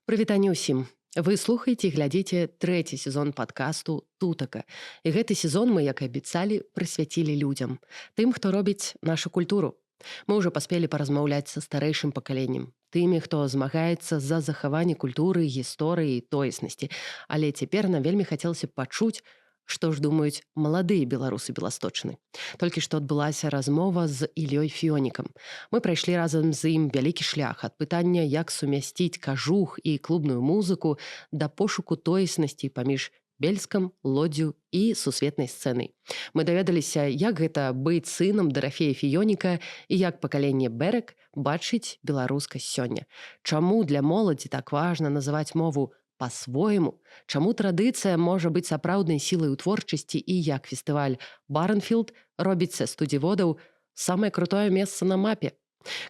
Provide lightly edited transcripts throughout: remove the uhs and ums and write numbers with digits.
Прывітанне ўсім. Вы слухаеце і глядзіце трэці сезон падкасту Тутака. І гэты сезон мы, як і абяцалі, прысвяцілі людзям, тым, хто робіць нашу культуру. Мы ўжо паспелі паразмаўляць са старэйшым пакаленнем, тымі, хто змагаецца за захаванне культуры, гісторыі і тоеснасці. Але цяпер нам вельмі хацелася пачуць, што ж думаюць маладыя беларусы беласточны. Толькі што адбылася размова з Ілёй Фіёнікам. Мы прайшлі разам з ім вялікі шлях ад пытання, як сумясціць кажух і клубную музыку да пошуку тоеснасці паміж Бельскам, Лоддзю і сусветнай сцэнай. Мы даведаліся, як гэта быць сынам Дарафея Фіёніка і як пакаленне Бэрэк бачыць беларускасць сёння. Чаму для моладзі так важна называць мову па-свойму, чаму традыцыя можа быць сапраўднай сілай у творчасці і як фестываль Барнфілд робіць са студзіводаў самае крутое месца на мапе.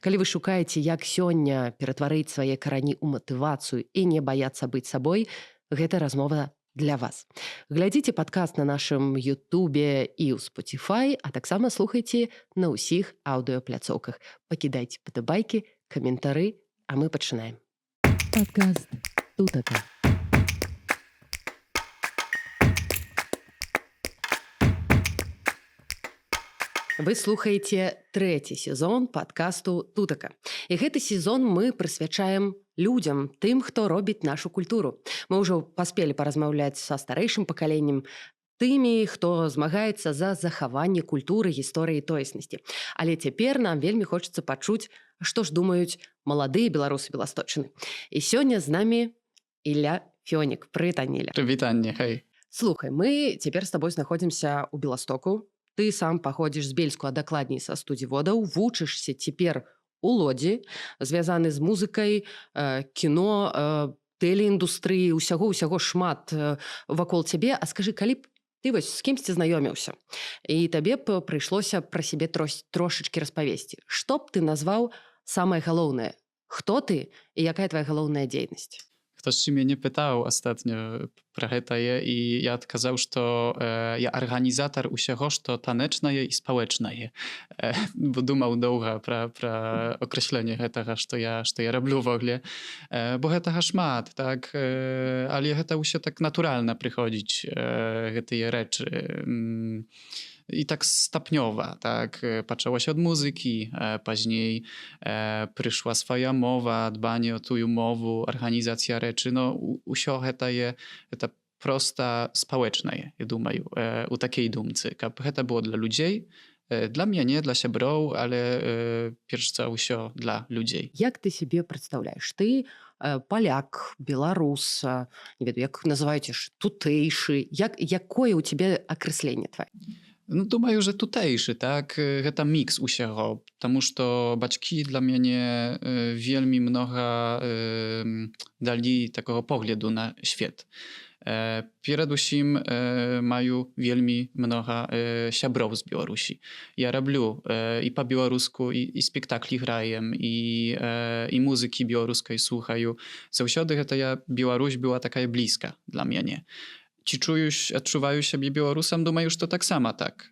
Калі вы шукаеце, як сёння ператварыць свае карані ў матывацыю і не баяцца быць сабой, гэта размова для вас. Глядзіце падкаст на нашым Ютубе і ў Spotify, а таксама слухайце на ўсіх аўдыёпляцоўках. Пакідайце падабайкі, каментары, а мы пачынаем. Падкаст Тутака. Вы слухаеце трэці сезон падкасту Тутака. І гэты сезон мы прысвячаем людзям, тым, хто робіць нашу культуру. Мы ўжо паспелі паразмаўляць са старэйшым пакаленнем, тымі, хто змагаецца за захаванне культуры, гісторыі і тоеснасці. Але цяпер нам вельмі хочацца пачуць, што ж думаюць маладыя беларусы беласточны. І сёння з намі Ілля Фіёнік. Прывітанне, Ілля. Прывітанне, хай. Слухай, мы цяпер з табой знаходзімся ў Беластоку. Ты сам паходзіш з Бельску, а дакладней са студзіводаў, вучышся цяпер у Лоддзі, звязаны з музыкай, кіно, тэлеіндустрыі, усяго шмат вакол цябе. А скажы, калі б ты вось з кімсьці знаёміўся, і табе б прыйшлося пра сябе трошачкі распавесці, што б ты назваў самае галоўнае? Хто ты і якая твая галоўная дзейнасць? Ktoś mnie pytał ostatnio про гэта і я адказаў, што я арганізатар усяго, што танечнае і спалечнае. Бо думаў доўга пра акрэсленне гэтага, што я раблю вогуле. Бо гэтага шмат, так? Але гэта ўсё так натуральна прыходзіць, гэтыя рэчы. I tak stopniowo, tak, zaczęło się od muzyki, później przyszła swoja mowa, dbanie o tują mowę, organizacja rzeczy, no usio to prosta społeczna, ja думаю, u takiej dumcy, żeby to było dla ludzi, dla mnie nie, dla siebie, ale pierwsze usio dla ludzi. Jak ty sobie przedstawiasz? Ty Поляк, беларус, не ведаю, як называеце ж, тутэйшы, якое у цябе акрэсленне твоє? No думаю, że tutejszy, tak? To miks усяго, потому что бацькі dla mnie wielmi mnoga dali takiego poglądu na świat. Перад усім маю вельмі многа сяброў з Беларусі. Я раблю і па-беларуску, і спектаклі граем, і музыкі беларускай слухаю. Заўсёды гэта Беларусь была такая блізка для мяне. Ці адчуваю сябе беларусам, думаю, што таксама так.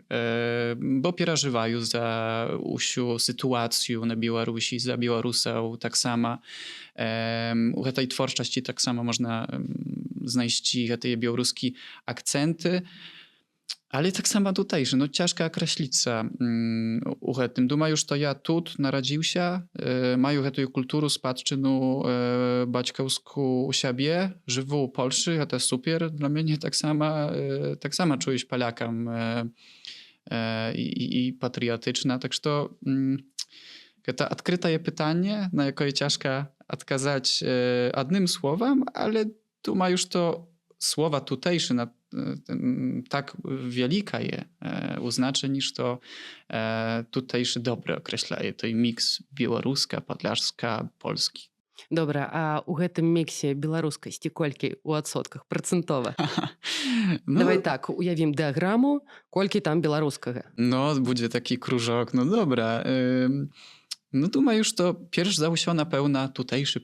Бо перажываю за ўсю сітуацыю на Беларусі, за беларусаў таксама. У гэтай творчасці таксама можна знайсці гэтыя беларускія акцэнты. Ale tak samo tutejszy, no ciężko określić u tym. Думаю, że ja tu narodził się, mają tę kulturę spadczynu baćkowską u siebie, żywu u Polsce, to super. Dla mnie tak samo czuję się Polakiem i patriotyczna. Tak że to odkryte pytanie, na jakie ciężko odkazać jednym słowem, ale думаю, że to słowa tutejsze tak wielka je uznaczenie, że tutejszy dobre określaje. To i miks białoruska, podlaska, polski. Dobra, a u гэтым міксе беларускасці колькі ў адсотках працэнтова? Давай так, уявім дыаграму, колькі там беларускага? No, będzie taki krążok, no dobra. No думаю, że pierwszy za ўсё, напэўна, tutejszy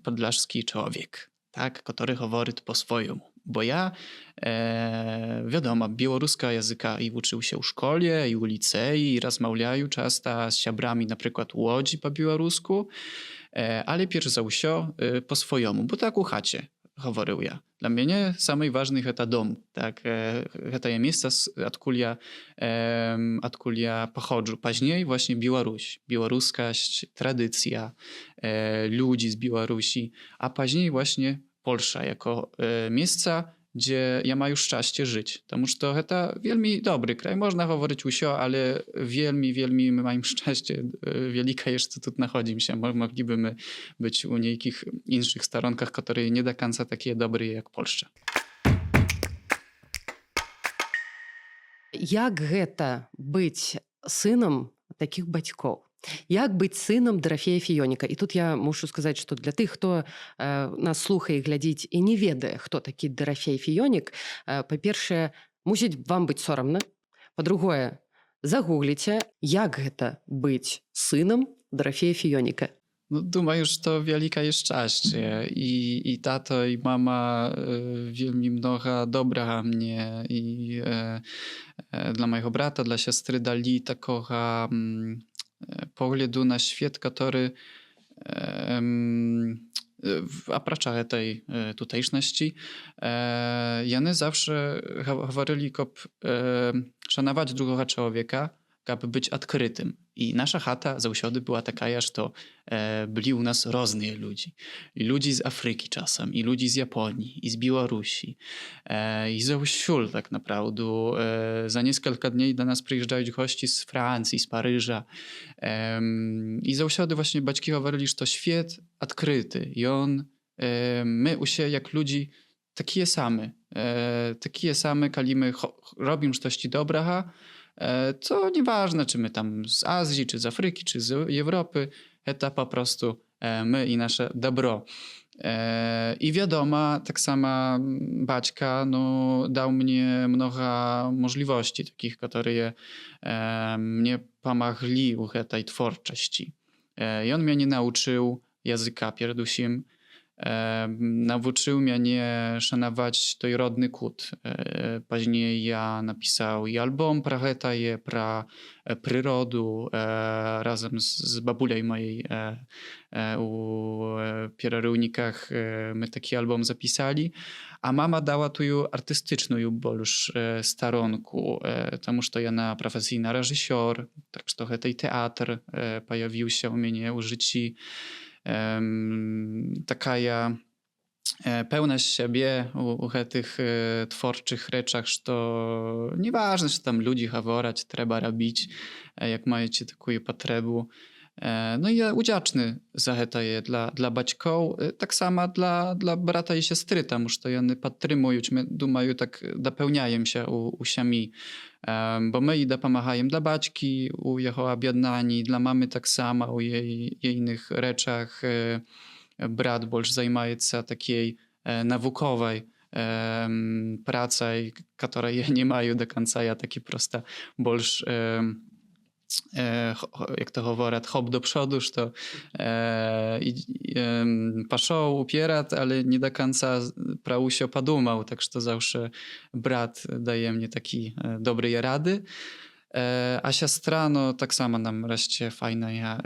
podlaszski człowiek, tak, który mówi po swojemu. Bo ja, wiadomo, białoruska języka i uczył się w szkole, i u licei, i rozmawiają często z siabrami, na przykład u Łodzi po białorusku. Але перш за ўсё по-свойому, бо так у хаце гаварыў я. Для мяне самый важны гэта дом, так, гэтае месца, адкуль я паходжу. Пазней właśnie Беларусь, беларускасць, традыцыя, ludzi z Białorusi, a później właśnie Polsza jako miejsca, gdzie ja mаю szczęście żyć. Тому що гэта вельмі добры край. Можна говорить усё, але вельмі мы маем szczęście wielkie, że тут находимся. Mogliby my być u niekich innych storonkach, które nie do końca takie dobre jak Polska. Як гэта быць сынам такіх бацькоў? Як быць сынам Дарафея Фіёніка? І тут я мушу сказаць, што для тых, хто нас слухае і глядзіць і не ведае, хто такі Дарафей Фіёнік, па-першае, мусіць вам быць сорамна. Па-другое, загугліце, як гэта быць сынам Дарафея Фіёніка. No, думаю, że to wielkie jest szczęście i tato i mama wielmi mnoga dobra mnie i dla mojego brata, dla siostry dali takiego poglądu na świat, który oprócz tej tutejszności jany zawsze говорили, szanować drugiego człowieka, aby być odkrytym. I nasza chata zаўсёды była taka, że byli u nas różni ludzie. I ludzi z Afryki czasem, i ludzi z Japonii, i z Białorusi, i zewsząd tak naprawdę. Za kilka dni do nas przyjeżdżają gości z Francji, z Paryża. I zewsząd właśnie baćki mówili, że to świat odkryty. I my u siebie jak ludzi takie same, kiedy my robimy coś dobrego, to nieważne, czy my tam z Azji, czy z Afryki, czy z Europy, to po prostu my i nasze dobro. I wiadomo, tak sama baćka dał mnie mnoga możliwości, takich, które mnie pomogli u tej twórczości. I on mnie nie nauczył języka przedewszym, nauczył mnie szanować ten rodny kut. Później ja napisał i album про гэта, про przyrodę, razem z babulej mojej u Pierarywnikach my taki album zapisali, a mama dała tu artystyczną już staronku, потому что я profesjonalny reżyser, tak że tej teatr pojawił się u mnie u życi. Taka pełna siebie u tych twórczych rzeczach, że to nieważne, że tam ludzi говорять, trzeba robić, jak macie taką potrzebę. No i ja udziaczny za to je dla baćków, tak samo dla brata i siostry, потому что oni podtrzymują, думаю, tak dopełniają się u siami, bo my i pomagają dla baćki, u jego objednani, dla mamy tak samo, u jej innych rzeczach. Brat больше zajmuje takiej naukowej pracą, której ja nie mają do końca, ja taki prosta больше jak to говорят, hop do przodu, że to poszedł upierać, ale nie do końca prawie się podumał, tak że to zawsze brat daje mnie taki dobrej rady. A siostra, tak samo nam wreszcie fajna, ja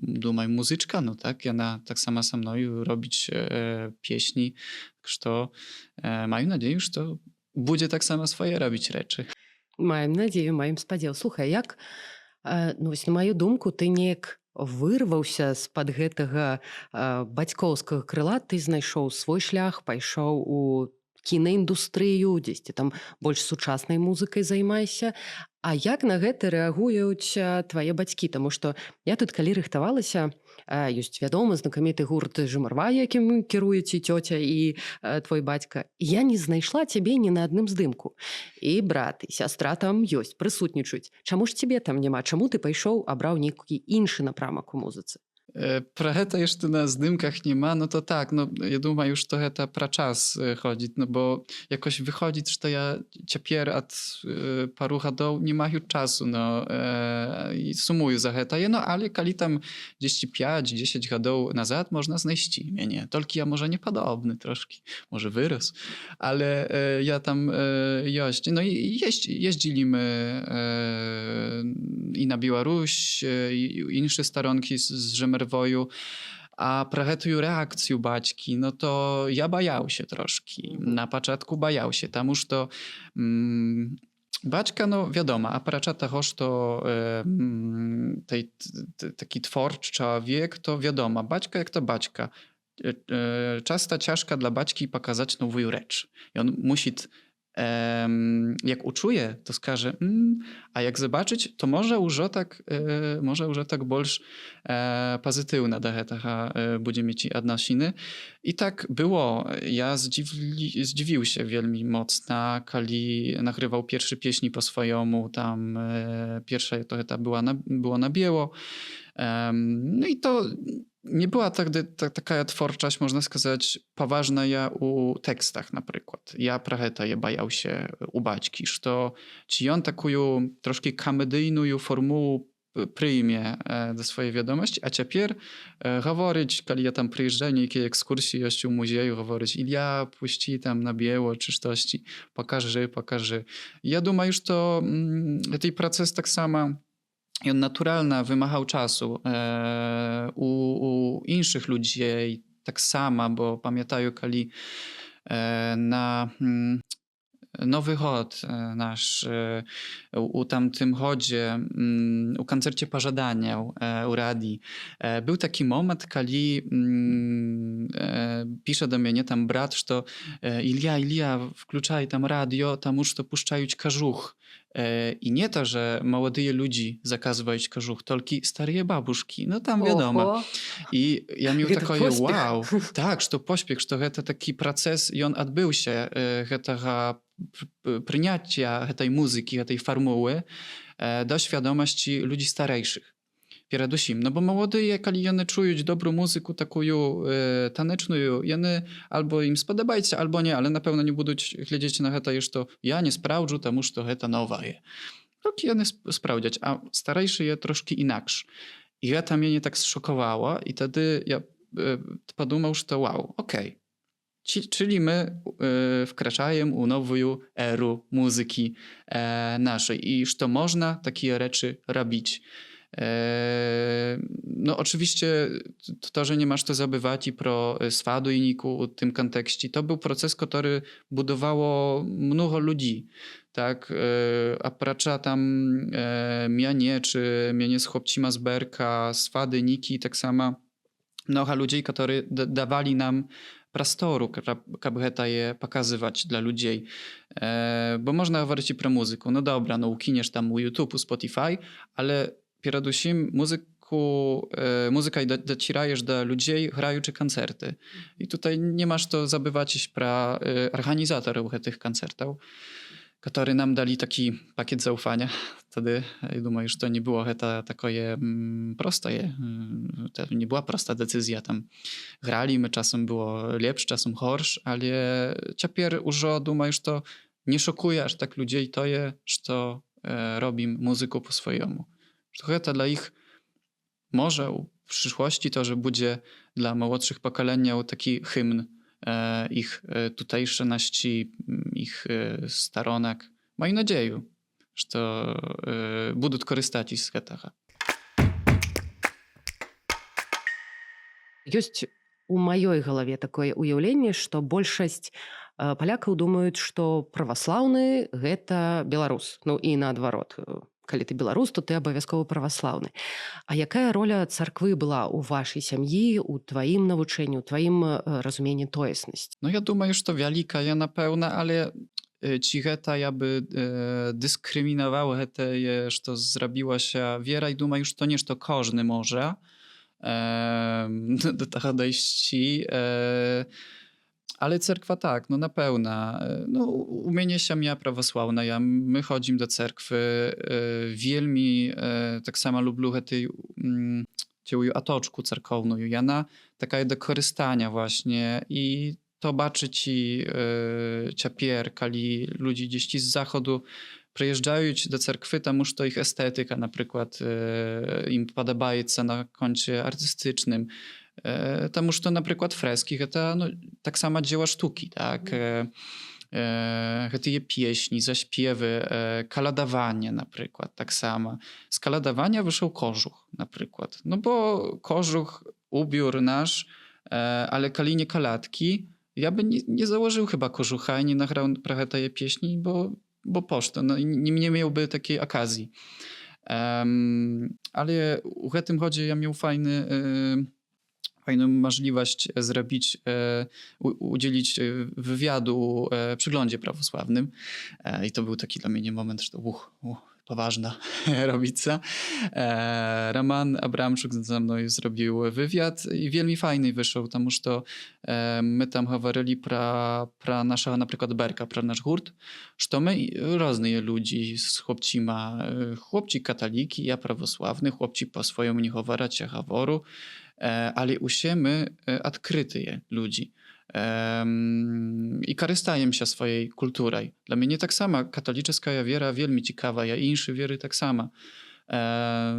думаю, muzyczka, tak, ona tak sama ze mną robić pieśni, tak że to mam nadzieję, że to będzie tak samo swoje robić rzeczy. Маем надзею, маем спадзеў. Слухай, як вось на маю думку, ты неяк вырваўся з-пад гэтага бацькоўскага крыла, ты знайшоў свой шлях, пайшоў у кінаіндустрыю, дзесьці там больш сучаснай музыкай займайся. А як на гэта рэагуюць твае бацькі? Таму што я тут, калі рыхтавалася, ёсць вядомы знакаміты гурт Жымарва, якім кіруеце цёця і твой бацька. Я не знайшла цябе ні на адным здымку. І брат, і сястра там ёсць, прысутнічаюць. Чаму ж цябе там няма? Чаму ты пайшоў, абраў нейкі іншы напрамак у музыцы? Про гэта jeszcze na zdymkach nie ma, no to tak, ja думаю, już to это про час ходить, bo jakoś wychodzi, że to ja ciapier od paru lat nie mаю czasu, i sumuję za гэта, ale kali tam gdzieś 5-10 lat nazad można znaleźć mnie, tylko ja może niepodobny troszkę, może wyrósł, ale ja tam jeździ, i jeździliśmy i na Białoruś, i inne staronki z Żemer nerwoju. A про тую реакцію батьки, no to ja bajał się troszkę. Na początku bajał się, тому що Baćka, no wiadomo, a pracza tegoż to taki twórczy człowiek, to wiadomo, Baćka jak to Baćka. Często ciężka dla Baćki pokazać nową rzecz. I on musi, jak uczuje, to skaże, a jak zobaczyć, to może już tak больше pozytywna do tego będzie mieć odnosiny. I tak było. Ja zdziwił się wielmi mocno, kiedy nagrywał pierwsze pieśni po swojemu, tam pierwsza to było na biało. No i to nie była taka twórczość, można сказать, poważna ja u tekstach na przykład. Ja praheta je bajał się u Baćki, że ci on taką troszkę komedyjną formułę przyjmie do swojej wiadomości, a teraz mówić, kiedy ja tam przyjeżdżam, jakie ekskursje jest u muzeju, mówić, Ilia, puści tam na biało, czy coś, pokaży. Ja думаю, że to ten proces tak samo i on naturalnie wymagał czasu. U innych ludzi tak samo, bo pamiętają, kiedy na Nowy Chod nasz, u tamtym chodzie, u koncercie pożadania u radii, był taki moment, kiedy pisze do mnie tam brat, że Ilia, wkluczaj tam radio, tam już to puszczają każuch. I nie to, że młodые ludzie zakazują każuch, tylko stare babuszki. No tam wiadomo. I ja miał takie wow, tak, że to pośpiech, że to taki proces i on odbył się, tego przyjęcia tej muzyki, tej formuły do świadomości ludzi starszych. Передусім. No bo młodые, kiedy one czują dobrą muzykę, taką taneczną, one albo im spodobaється, albo nie, ale na pewno nie będą глядіти na to, że ja nie sprawdzę, тому że to nowe jest. Tylko one sprawdzać, a starejszy je troszkę inaczej. I to mnie tak zszokowało i wtedy ja podumał, że to wow, okej. Czyli my wkraczamy u nową erę muzyki naszej i że można takie rzeczy robić. No oczywiście to, że nie masz to zabywać i pro swadu i niku w tym kontekście, to był proces, który budowało mnogo ludzi, tak, a pracza tam mianie, czy mianie z chłopcima z Berka, swady, niki, tak samo mnogo ludzi, którzy dawali nam prostoru, aby je pokazywać dla ludzi. Bo można mówić i pro muzyku. No dobra, no ukiniesz tam u YouTube, u Spotify, ale передусім muzyka docierajesz do ludzi, grają czy koncerty. I tutaj nie masz to zabywać pro organizatorów tych koncertów, którzy nam dali taki pakiet zaufania. Wtedy думаю, że to nie było takie proste. To nie była prosta decyzja. Tam grali, my czasem było lepsze, czasem gorsze, ale teraz już думаю, że to nie szokuje aż tak ludzi to je, że robimy muzykę po swojemu. Że to dla ich może w przyszłości to, że będzie dla młodszych pokolenia taki hymn ich tutejszości, ich staronek. Mam nadzieję, że to będą korzystać z tego. Ёсць у маёй галаве такое ўяўленне, што большасць палякаў думаюць, што праваслаўны гэта беларус. Ну і наадварот. Калі ты беларус, то ты абавязкова праваслаўны. А якая роля царквы была ў вашай сям'і, у тваім навучэнні, у тваім разуменні тоеснасці? No ja думаю, że to wielka ja na pełna, ale ci heta jakby dyskryminowało hete, że to zrobiła się wiera i думаю, że to nie, że to każdy może do tego dojść. Ale cerkwa tak, no na pełna. No, u mnie семья prawosławna, my chodzimy do cerkwy, wielmi tak samo lubię tę atoczku cerkowną, jana taka do korzystania właśnie i to baczy ci ciapier, kali ludzi gdzieś z zachodu przyjeżdżają do cerkwy, tam już to ich estetyka na przykład im podobaje na koncie artystycznym. Tam już to na przykład freski, to no, tak samo dzieła sztuki, tak? гэтыя песні, заспевы, каладаванне, напрыклад, таксама. З каладавання выйшаў кожух, напрыклад. Ну бо кожух, убіўр наш, але калі не калядкі, я бы не заложыў chyba кожуха і не награў пра гэтыя песні, бо пошта, не меў бы такой акazji. Ale u гэтым годзе ja miał fajną możliwość zrobić, udzielić wywiadu Przyglądzie Prawosławnym. I to był taki dla mnie moment, że to poważna robica. Roman Abramczuk ze mną zrobił wywiad i wielmi fajny wyszedł, тому що my tam говорили про нашого, наприклад, Берка, про наш гурт, що ми різні люди з хлопцями, хлопці католики, я православний, хлопці по-своєму не говорять, я говорю, але усі ми відкриті люди. I korzystajemy się swojej kulturą. Dla mnie tak samo katolicka wiera wielmi ciekawa, ja i inne wiery tak samo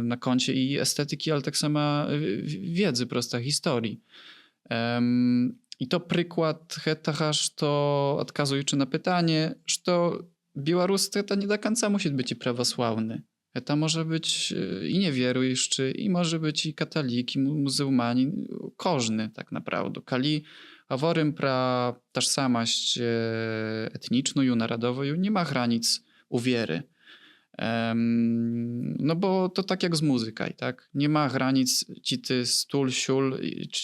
na koncie i estetyki, ale tak samo wiedzy, prosta historii. I to przykład tego, że odkazując na pytanie, że Białorus to nie do końca musi być prawosławny. To może być i niewierujący, i może być i katolik, i muzułmanin, każdy tak naprawdę. Kali говорим про tożsamość etniczną, narodową, nie ma granic u wiery. No bo to tak jak z muzyką, tak? Nie ma granic, czy ty stul, siul,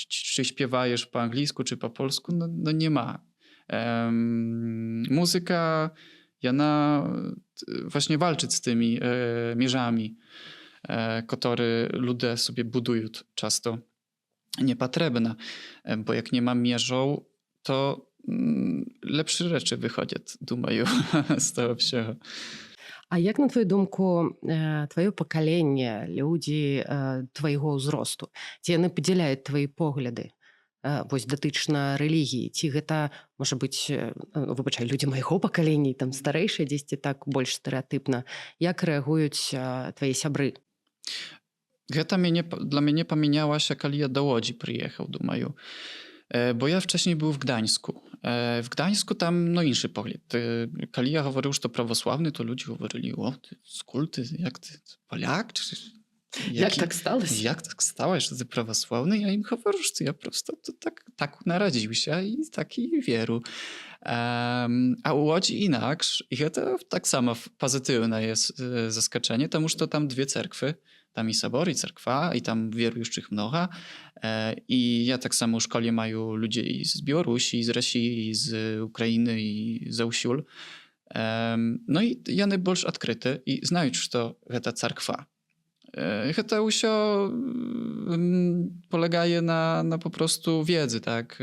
czy śpiewajesz po angielsku, czy po polsku, no nie ma. Muzyka, ona właśnie walczy z tymi mierzami, które ludzie sobie budują często. Niepotrzebna, bo jak nie ma mierzą, to lepsze rzeczy wychodzą, думаю, z tego всього. А як, на твою думку, твоё пакаленне, людзі твайго ўзросту, ці яны падзяляюць твои погляды вось датычна рэлігіі? Ці гэта, можа быць, выбачай, людзі майго пакалення, там старэйшыя дзесьці так больш стэрэатыпна, як рэагуюць твае сябры? Гэта dla mnie pamieniała się, kiedy ja do Łodzi przyjechał, думаю. Bo ja wcześniej był w Gdańsku. W Gdańsku tam no inny pogląd. Kiedy ja mówił, że to prawosławny, to ludzie mówili, o, ty skąd ty, jak ty, Polak? Czy, Jak tak stało się? Jak tak stało się, że ty prawosławny? Ja im mówię, że ja po prostu tak narodził się i taki wieru. A u Łodzi inaczej. I to tak samo pozytywne jest zaskoczenie, потому что tam dwie cerkwy. Tam i собор, i cerkwa, i tam wierujących mnoga. I ja tak samo w szkole mają ludzie i z Białorusi, i z Rosji, i z Ukrainy, i z Usiul. No i ja najbardziej odkryty i znają, że to ta cerkwa. To usio polegaje na po prostu wiedzy, tak.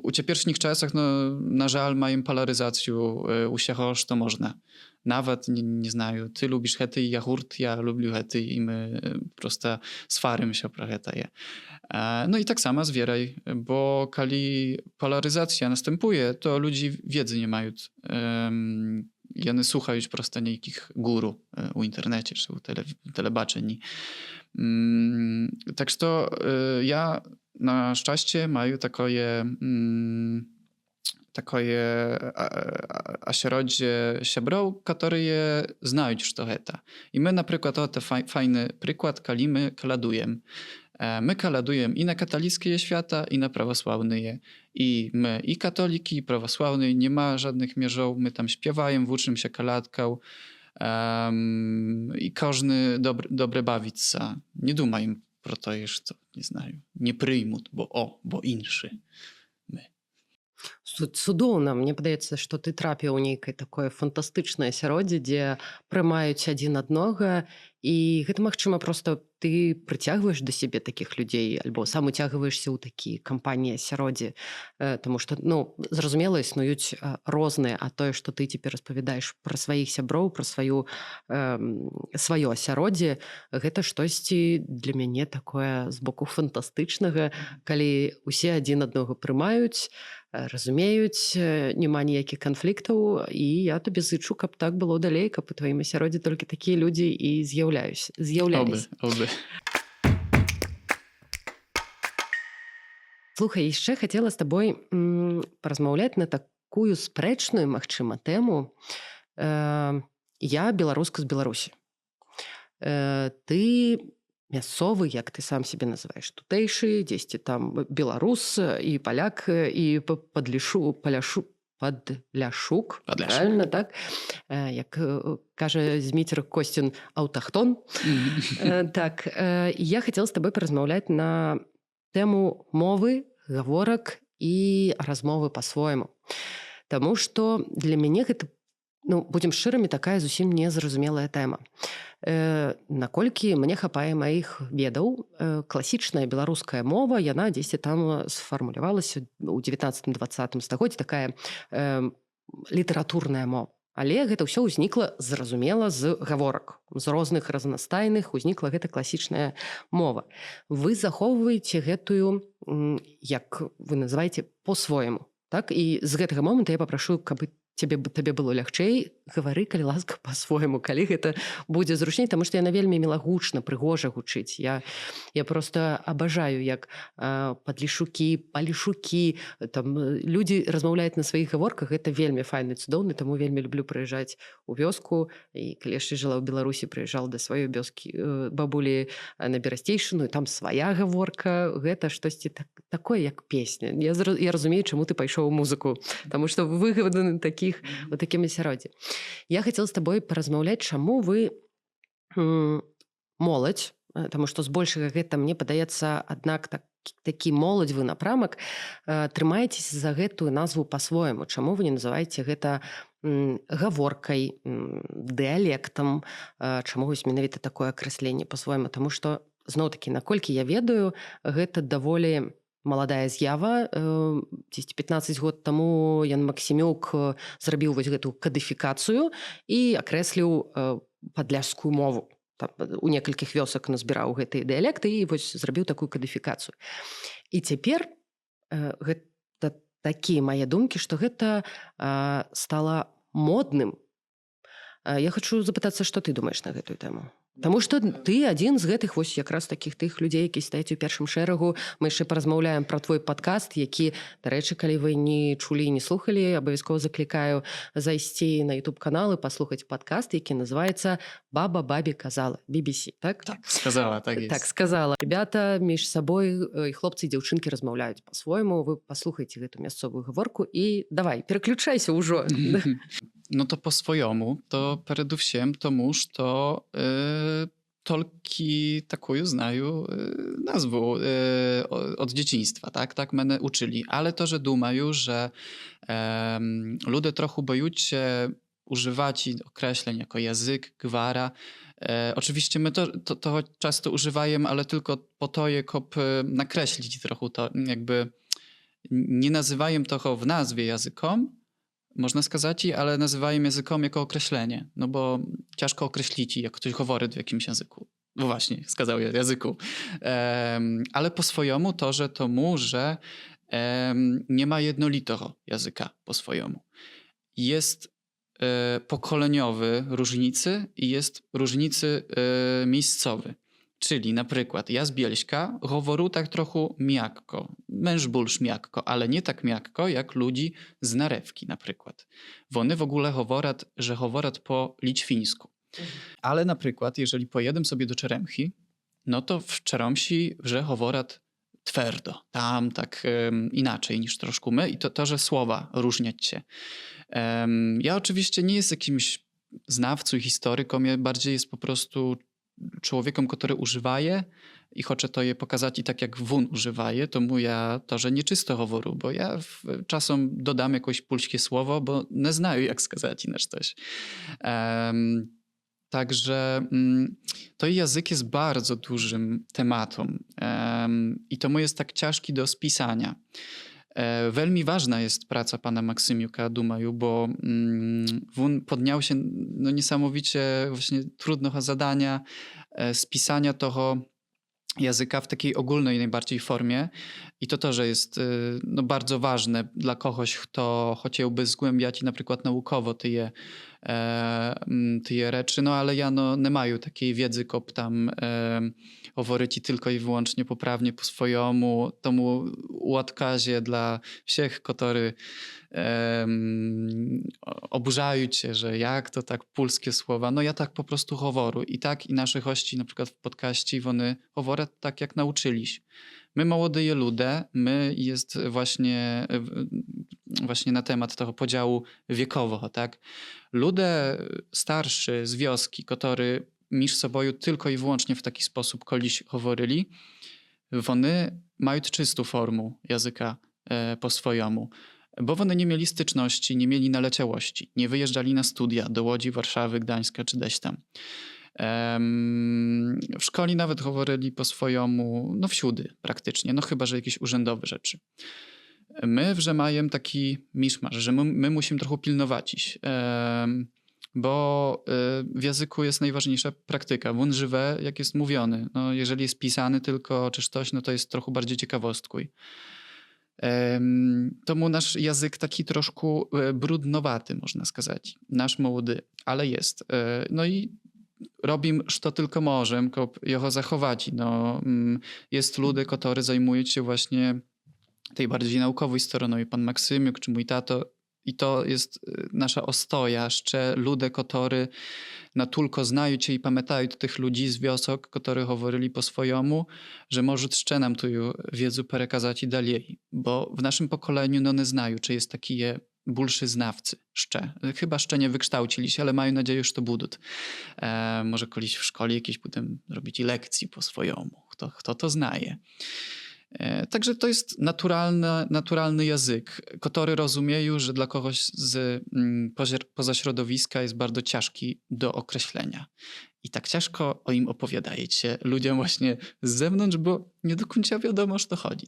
U ciepiersznych czasach, no, na żal, mają polaryzację usieho, że to można. Nawet nie znają, ty lubisz hety i ja hurt, ja lubię hety i my prosto swarym się pro hetaje. No i tak samo z wieraj, bo kiedy polaryzacja następuje, to ludzie wiedzy nie mają. I one słuchają prosto niekich guru u internecie, czy u telebaczeni. Tak, że to ja na szczęście mają takie ośroddzie siebrów, które znają, że to jest. I my na przykład, to fajny przykład, kiedy my kaladujemy. My kaladujemy i na katolickie świata, i na prawosławne. I my, i katoliki, i prawosławne, nie ma żadnych mierzów. My tam śpiewajemy, włóczymy się kaladką. I każdy dobre bawić się. Nie думаем про to, że to, nie znają. Nie przyjmą, bo inszy. Цудоўна, мне падаецца, што ты трапіў у нейкае такое фантастычнае асяроддзе, дзе прымаюць адзін аднога, і гэта, магчыма, проста ты прыцягваеш да сябе такіх людзей альбо сам уцягваешся ў такія кампаніі асяроддзі, таму што, ну, зразумела, існуюць розныя, а тое, што ты цяпер распавядаеш пра сваіх сяброў, пра сваё асяроддзе, гэта штосьці для мяне такое з боку фантастычнага, калі усе адзін аднаго прымаюць, разумеюць, няма ніякіх канфліктаў, і я табе зычу, каб так было далей, каб у тваім асяроддзі толькі такія людзі і з'яўляліся. Oby. Слухай, яшчэ хацела з табой паразмаўляць на такую спрэчную, магчыма, тэму. Я беларуска з Беларусі. Ты мясцовы, як ты сам себе называеш, тутэйшы, дзесьці там беларус і паляк і падляшук, Подляшук. правильно, так? Як кажа Зміцер Косцін, аўтахтон. Так, я хацела з табой паразмаўляць на тэму мовы, гаворак і размовы па-свойму. Таму што для мяне гэта, будзем шчырымі, такая зусім незразумелая тэма. Наколькі мне хапае маіх ведаў, класічная беларуская мова, яна дзесьці там сфармулявалася ў 19-20 стагоддзі, такая літаратурная мова. Але гэта ўсё ўзнікла, зразумела, з гаворак. З розных разнастайных узнікла гэта класічная мова. Вы захоўваеце гэтую, як вы называеце, по-свойму. Так? І з гэтага моманту я папрашу, каб табе было лягчэй, гавары, калі ласка, па-свойму, калі гэта будзе зручней, таму што яна вельмі мілагучна, прыгожа гучыць. Я просто абажаю, як падлішукі, палішукі, там людзі размаўляюць на сваіх гаворках, гэта вельмі файны, цудоўны, таму вельмі люблю прыязджаць у вёску. І калі яшчэ жыла ў Беларусі, прыязджала да сваёй вёскі бабулі на Берасцейшчыну, і там свая гаворка, гэта штосьці такое, як песня. Я разумею, чаму ты пайшоў у музыку, таму што выгаданы у такім асяроддзі. Я хацела з табой паразмаўляць, чаму вы моладзь, таму што збольшага гэта, мне падаецца, аднак такі моладзевы напрамак, трымаецеся за гэтую назву па-свойму. Чаму вы не называеце гэта гаворкай, дыялектам, чаму вось менавіта такое акрэсленне па-свойму? Таму што, зноў-такі, наколькі я ведаю, гэта даволі маладая з'ява. 10-15 год таму Ян Максімюк зрабіў вось гэту кадыфікацыю і акрэсліў падляшскую мову. Там, у некалькіх вёсак назбіраў гэтыя дыялекты і вось зрабіў такую кадыфікацыю. І цяпер гэта такія мае думкі, што гэта стала модным. Я хочу запытацца, што ты думаеш на гэтую тэму? Таму што ты адзін з гэтых вось якраз такіх тых людзей, які стаяць у першым шэрагу. Мы яшчэ паразмаўляем пра твой падкаст, які, дарэчы, калі вы не чулі і не слухалі, абавязкова заклікаю зайсці на YouTube-канал і паслухаць падкаст, які называецца «Баба бабе казала», BBC, так? Так, сказала, так есть. Так, сказала. Ребята між сабой, і хлопцы і дзяўчынкі размаўляюць па-свойму. Вы паслухайце гэту мясцовую гаворку і давай, пераключайся ўжо. No to po swojemu, to przedewším tomu, że tolki taką znają nazwę od dzieciństwa, tak mnie uczyli. Ale to, że dumają, że ludzie trochę boją się używać określeń jako język, gwara. Oczywiście my to często używamy, ale tylko po to, jak nakreślić trochę to, jakby nie nazywają toho w nazwie językom, można сказать, ale nazywają językom jako określenie, no bo ciężko określić, jak ktoś mówi w jakimś języku. No właśnie, сказал ja, języku. Ale po swojemu to, że że nie ma jednolitego języka po swojemu. Jest pokoleniowy różnicy i jest różnicy miejscowy. Czyli na przykład ja z Bielska mówię tak trochę miakko, męż bulsz miakko, ale nie tak miakko jak ludzi z Narewki na przykład. One w ogóle mówią, że mówią po lićwińsku. Ale na przykład jeżeli pojedę sobie do Czeremchi, no to w Czeromsi, że mówią twardo, tam tak inaczej niż troszkę my i to, że słowa różniać się. Ja oczywiście nie jestem jakimś znawcą i historyką, ja bardziej jest po prostu człowiekom, który używa je i chcę to je pokazać i tak jak wun używa je, to mu ja to, że nieczysto mówię, bo ja czasem dodam jakoś polskie słowo, bo nie znają jak skazać inaczej coś. Także to język jest bardzo dużym tematem i to mu jest tak ciężki do spisania. Veľmi ważna jest praca pana Maksymiuka, думаю, bo on podniał się no, niesamowicie właśnie trudnego zadania spisania tego języka w takiej ogólnej najbardziej formie I to też jest no, bardzo ważne dla kogoś, kto chciałby zgłębiać na przykład naukowo tyje rzeczy, no ale ja no, nie mają takiej wiedzy, kop tam говорити tylko i wyłącznie poprawnie po swojemu, tomu ułatkazie dla всех, którzy oburzają się, że jak to tak polskie słowa. No ja tak po prostu говорю. I tak i nasi gości na przykład w podcaście, one говорят tak, jak nauczyliś. My młodzie ludzie, my jest właśnie na temat tego podziału wiekowego, tak? Ludzie starszy z wioski, którzy między sobą tylko i wyłącznie w taki sposób koliś говорили, one mają czystą formę języka po swojemu. Bo one nie mieli styczności, nie mieli naleciałości, nie wyjeżdżali na studia do Łodzi, Warszawy, Gdańska czy gdzieś tam. W szkole nawet говорили po swojemu, no wsiudy praktycznie, no chyba, że jakieś urzędowe rzeczy. My w majem taki miszmasz, że my musimy trochę pilnować iść, bo w języku jest najważniejsza praktyka. On żywe, jak jest mówiony. No, jeżeli jest pisany tylko czy coś, no to jest trochę bardziej ciekawostkuj. Tomu nasz język taki troszkę brudnowaty, można сказать. Nasz młody, ale jest. No i robimy, co tylko możemy, żeby jego zachować. No, jest ludzie, którzy zajmują się właśnie tej bardziej naukowej stroną, i pan Maksymiuk, czy mój tato. I to jest nasza ostoja, jeszcze ludzie, którzy na tylko znają cię i pamiętają tych ludzi z wiosok, którzy говорили po swojemu, że może jeszcze nam tu wiedzę przekazać i dalej. Bo w naszym pokoleniu no nie znają, czy jest taki bulszy znawcy. Chyba jeszcze nie wykształcili się, ale mają nadzieję, że to będą. Może kiedyś w szkole jakieś będą robić i lekcji po swojemu. Kto to znaje. Także to jest naturalny język, który rozumieją, że dla kogoś poza środowiska jest bardzo ciężki do określenia. I tak ciężko o im opowiadajecie ludziom właśnie z zewnątrz, bo nie do końca wiadomo, o co chodzi.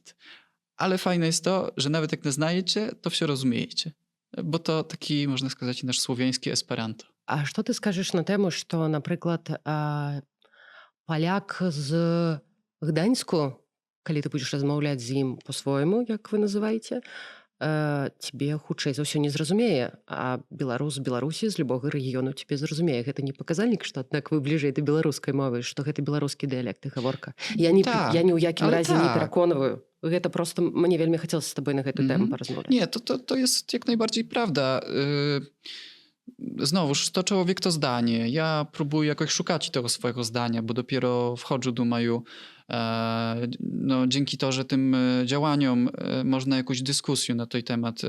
Ale fajne jest to, że nawet jak nie znajecie, to все rozumiecie. Bo to taki, można сказать, nasz słowiański Esperanto. А што ты скажаш на тэму, што, напрыклад, паляк з Гданьску, калі ты будзеш размаўляць з ім по-свойму, як вы называеце, цябе хутчэй за ўсё не зразумее, а беларус з Беларусі з любога рэгіёну цябе зразумее. Гэта не паказальнік, што аднак вы бліжэй да беларускай мовы, што гэта беларускі дыялект і гаворка. Я ні ў якім ale разе не tak. пераконваю. Гэта просто мне вельмі хацелася з табой на гэту тэму паразмаўляць. Nie, to jest jak najbardziej prawda. Znowuż, to człowiek to zdanie. Ja próbuję jakoś szukać tego swojego zdania, bo dopiero wchodzę do maju. No, dzięki to, że tym działaniom można jakąś dyskusję na ten temat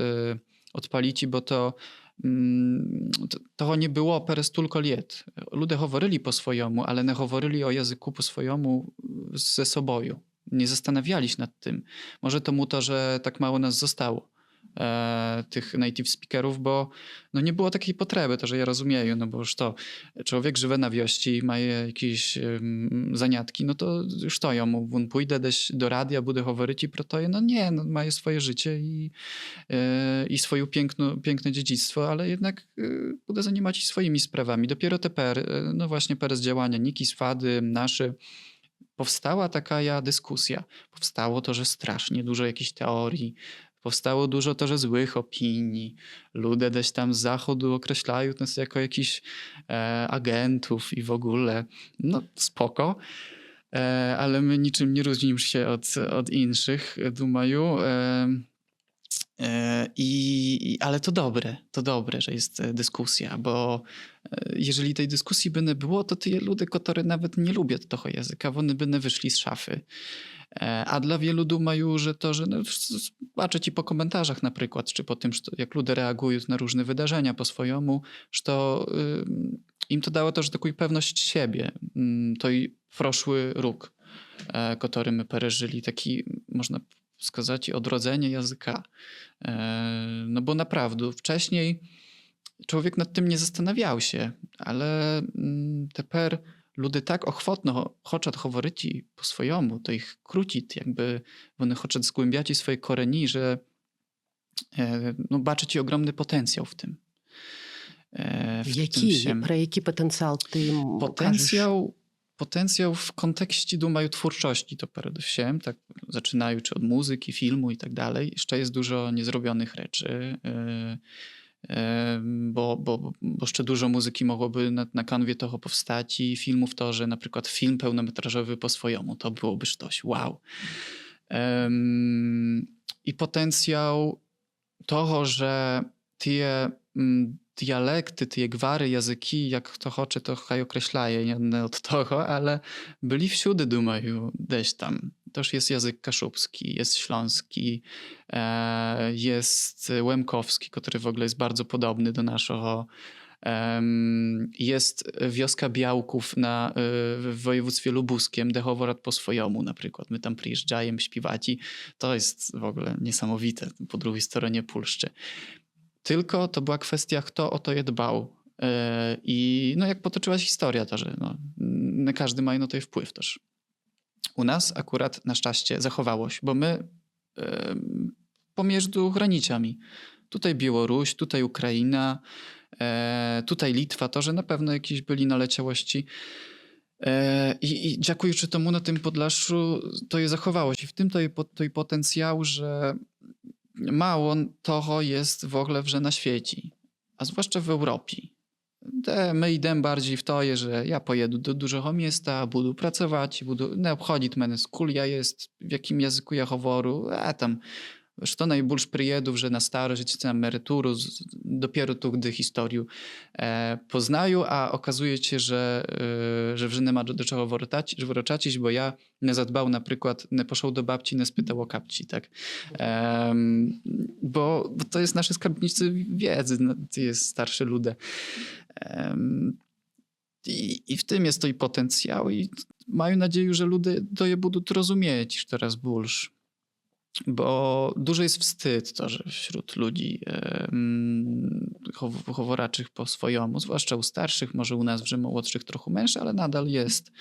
odpalić, bo to nie było przez tylko lat. Ludzie говорили po swojemu, ale nie говорили o języku po swojemu ze sobą. Nie zastanawiali się nad tym. Może to, że tak mało nas zostało. Tych native speakerów, bo no nie było takiej potrzeby, to że ja rozumiem, no bo już to człowiek żywe na wiości, ma jakieś zaniatki, no to już to ja mu pójdę do radia, będę говорить i pro to, no nie, no ma swoje życie i swoje piękne dziedzictwo, ale jednak będę zajmować się swoimi sprawami. Dopiero no właśnie przez działania Niki, Swady, nasze powstała taka dyskusja. Powstało to, że strasznie dużo jakichś teorii, powstało dużo też złych opinii. Ludzie gdzieś tam z zachodu określają nas jako jakichś agentów i w ogóle. No spoko. Ale my niczym nie różnimy się od innych, думаю. Ale to dobre, że jest dyskusja, bo jeżeli tej dyskusji by nie było, to te ludzie, którzy nawet nie lubią tego języka, one by nie wyszli z szafy. A dla wielu dumają, że no, zobaczę ci po komentarzach na przykład, czy po tym, jak ludzie reagują na różne wydarzenia po swojemu, że to im to dało też taką pewność siebie. To i proszły róg, który my przeżyli, taki można сказать, odrodzenie języka. No bo naprawdę wcześniej człowiek nad tym nie zastanawiał się, ale teraz ludzie tak ochotno chcą говорить po swojemu, to ich krócić, jakby one chcą zgłębiać swoje koreni, że no, baczyć ogromny potencjał w tym. Про які патэнцыял ты кажаш? Potencjał Potencjał w kontekście, думаю, twórczości to передусім, tak zaczynaючи od muzyki, filmu i tak dalej. Jeszcze jest dużo niezrobionych rzeczy, bo jeszcze dużo muzyki mogłoby na kanwie toho powstać i filmów to, że na przykład film pełnometrażowy po swojemu, to byłoby coś wow. I potencjał того, że tie dialekty, tie gwary, języki, jak kto chce, to haj określaje, nie od toho, ale byli wsiudy, думаю, gdzieś tam. Też jest język kaszubski, jest śląski, jest łemkowski, który w ogóle jest bardzo podobny do naszego. Jest wioska Białków w województwie lubuskim, де говорять po swojemu na przykład. My tam przyjeżdżajem śpiewać i to jest w ogóle niesamowite po drugiej stronie Puszczy. Tylko to była kwestia, kto o to je dbał. I no jak potoczyła się historia, to że no, nie każdy ma na to wpływ też. U nas akurat na szczęście zachowało się, bo my pomiędzy granicami. Tutaj Białoruś, tutaj Ukraina, tutaj Litwa, to że na pewno jakieś byli naleciałości. I dziękując temu na tym Podlaszu to je zachowało się. W tym to i potencjał, że mało toho jest w ogóle na świecie, a zwłaszcza w Europie. My idziemy bardziej w to, że ja pojedę do dużego miasta, budu pracować, nie obchodzić mnie skąd ja jest, w jakim języku ja choworu, a tam što najbольш przyjedu, że na starość, na emeryturę, dopiero tu, gdy historię poznają, a okazuje się, że nie ma do czego wracać, bo ja nie zadbał na przykład, nie poszedł do babci, nie spytał o kapci, tak? Bo to jest nasze skarbnicy wiedzy, to jest starsze ludy. I w tym jest to i potencjał i mają nadzieję, że ludzie to je będą rozumieć coraz больше. Bo dużo jest wstyd to, że wśród ludzi choworaczych po swojemu, zwłaszcza u starszych, może u nas w młodszych trochę mniejsze, ale nadal jest.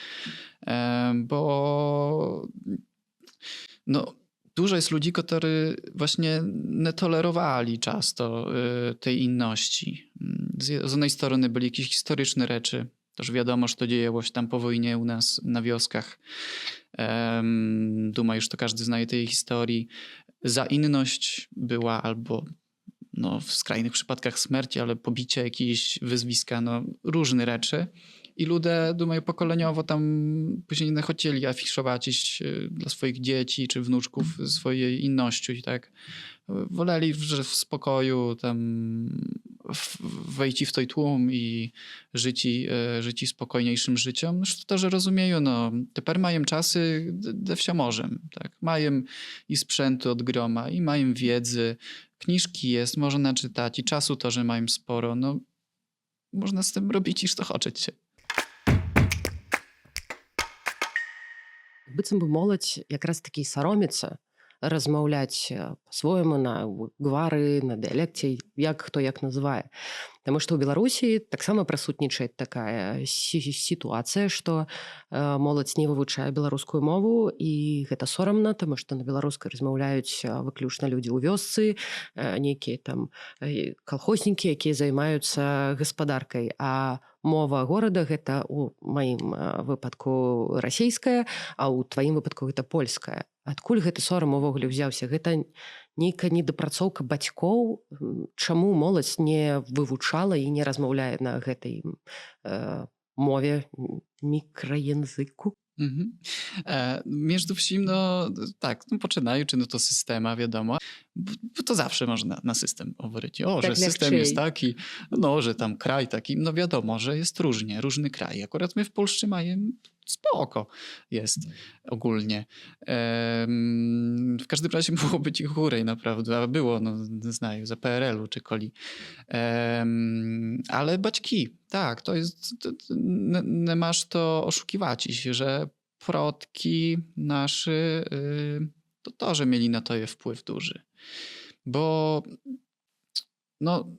Bo no, dużo jest ludzi, którzy właśnie nie tolerowali często tej inności. Z jednej strony byli jakieś historyczne rzeczy, też wiadomo, że to dzieło się tam po wojnie u nas na wioskach. Duma już to każdy zna tej historii. Za inność była albo no, w skrajnych przypadkach śmierci, ale pobicie jakieś wyzwiska, no, różne rzeczy. I ludzie, думаю, pokoleniowo tam później nie chcieli afiszować dla swoich dzieci czy wnuczków swojej inności, tak? Woleli, że w spokoju tam wejść w ten tłum i żyć spokojniejszym życiem. To, że rozumieją, no, teraz mają czasy, de wsia możem, tak? Mają i sprzętu od groma, i mają wiedzy, kniżki jest, można czytać i czasu to, że mają sporo, no, można z tym robić i to chcieć się. Быццам бы моладзь якраз такі саромецца размаўляць па-свойму на гвары, на дыялекце, як хто як называе. Таму што ў Беларусі таксама прысутнічае такая сітуацыя, што моладзь не вывучае беларускую мову і гэта сорамна, таму што на беларускай размаўляюць выключна людзі ў вёсцы, нейкія там калхознікі, якія займаюцца гаспадаркай, а мова горада гэта у маім выпадку расійская, а ў тваім выпадку гэта польская. Адкуль гэты сорам увогуле ўзяўся? Гэта нейкая недапрацоўка бацькоў, чаму моладзь не вывучала і не размаўляе на гэтай мове, мікраязыку? Między wsim, no tak, no poczynając no to systema, wiadomo, bo to zawsze można na system mówić. O, Tak że system lekciej. jest taki, no, że tam kraj taki, no wiadomo, że jest różnie, różny kraj. Akurat my w Polsce mamy spoko jest ogólnie. W każdym razie mogło być ich górej naprawdę, a było, no znają, za PRL-u czy koli. Ale baćki, tak, to jest, nie masz to oszukiwać się, że przodki naszy to, że mieli na to je wpływ duży. Bo no,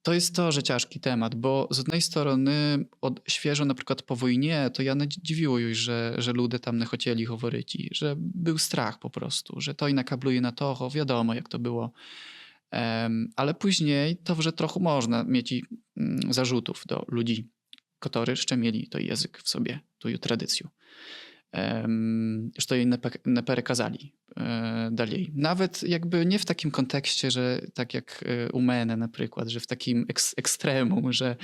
to jest to, że ciężki temat, bo z jednej strony świeżo na przykład po wojnie, to ja dziwiło już, że ludzie tam nie chcieli mówić, że był strach po prostu, że to i nakabluje na to, wiadomo jak to było. Ale później to, że trochę można mieć zarzutów do ludzi, которые ще mieli той język w sobie, тую tradycję. Że jej nie переказали dalej. Nawet jakby nie w takim kontekście, że tak jak u mnie na przykład, że w takim ekstremum, że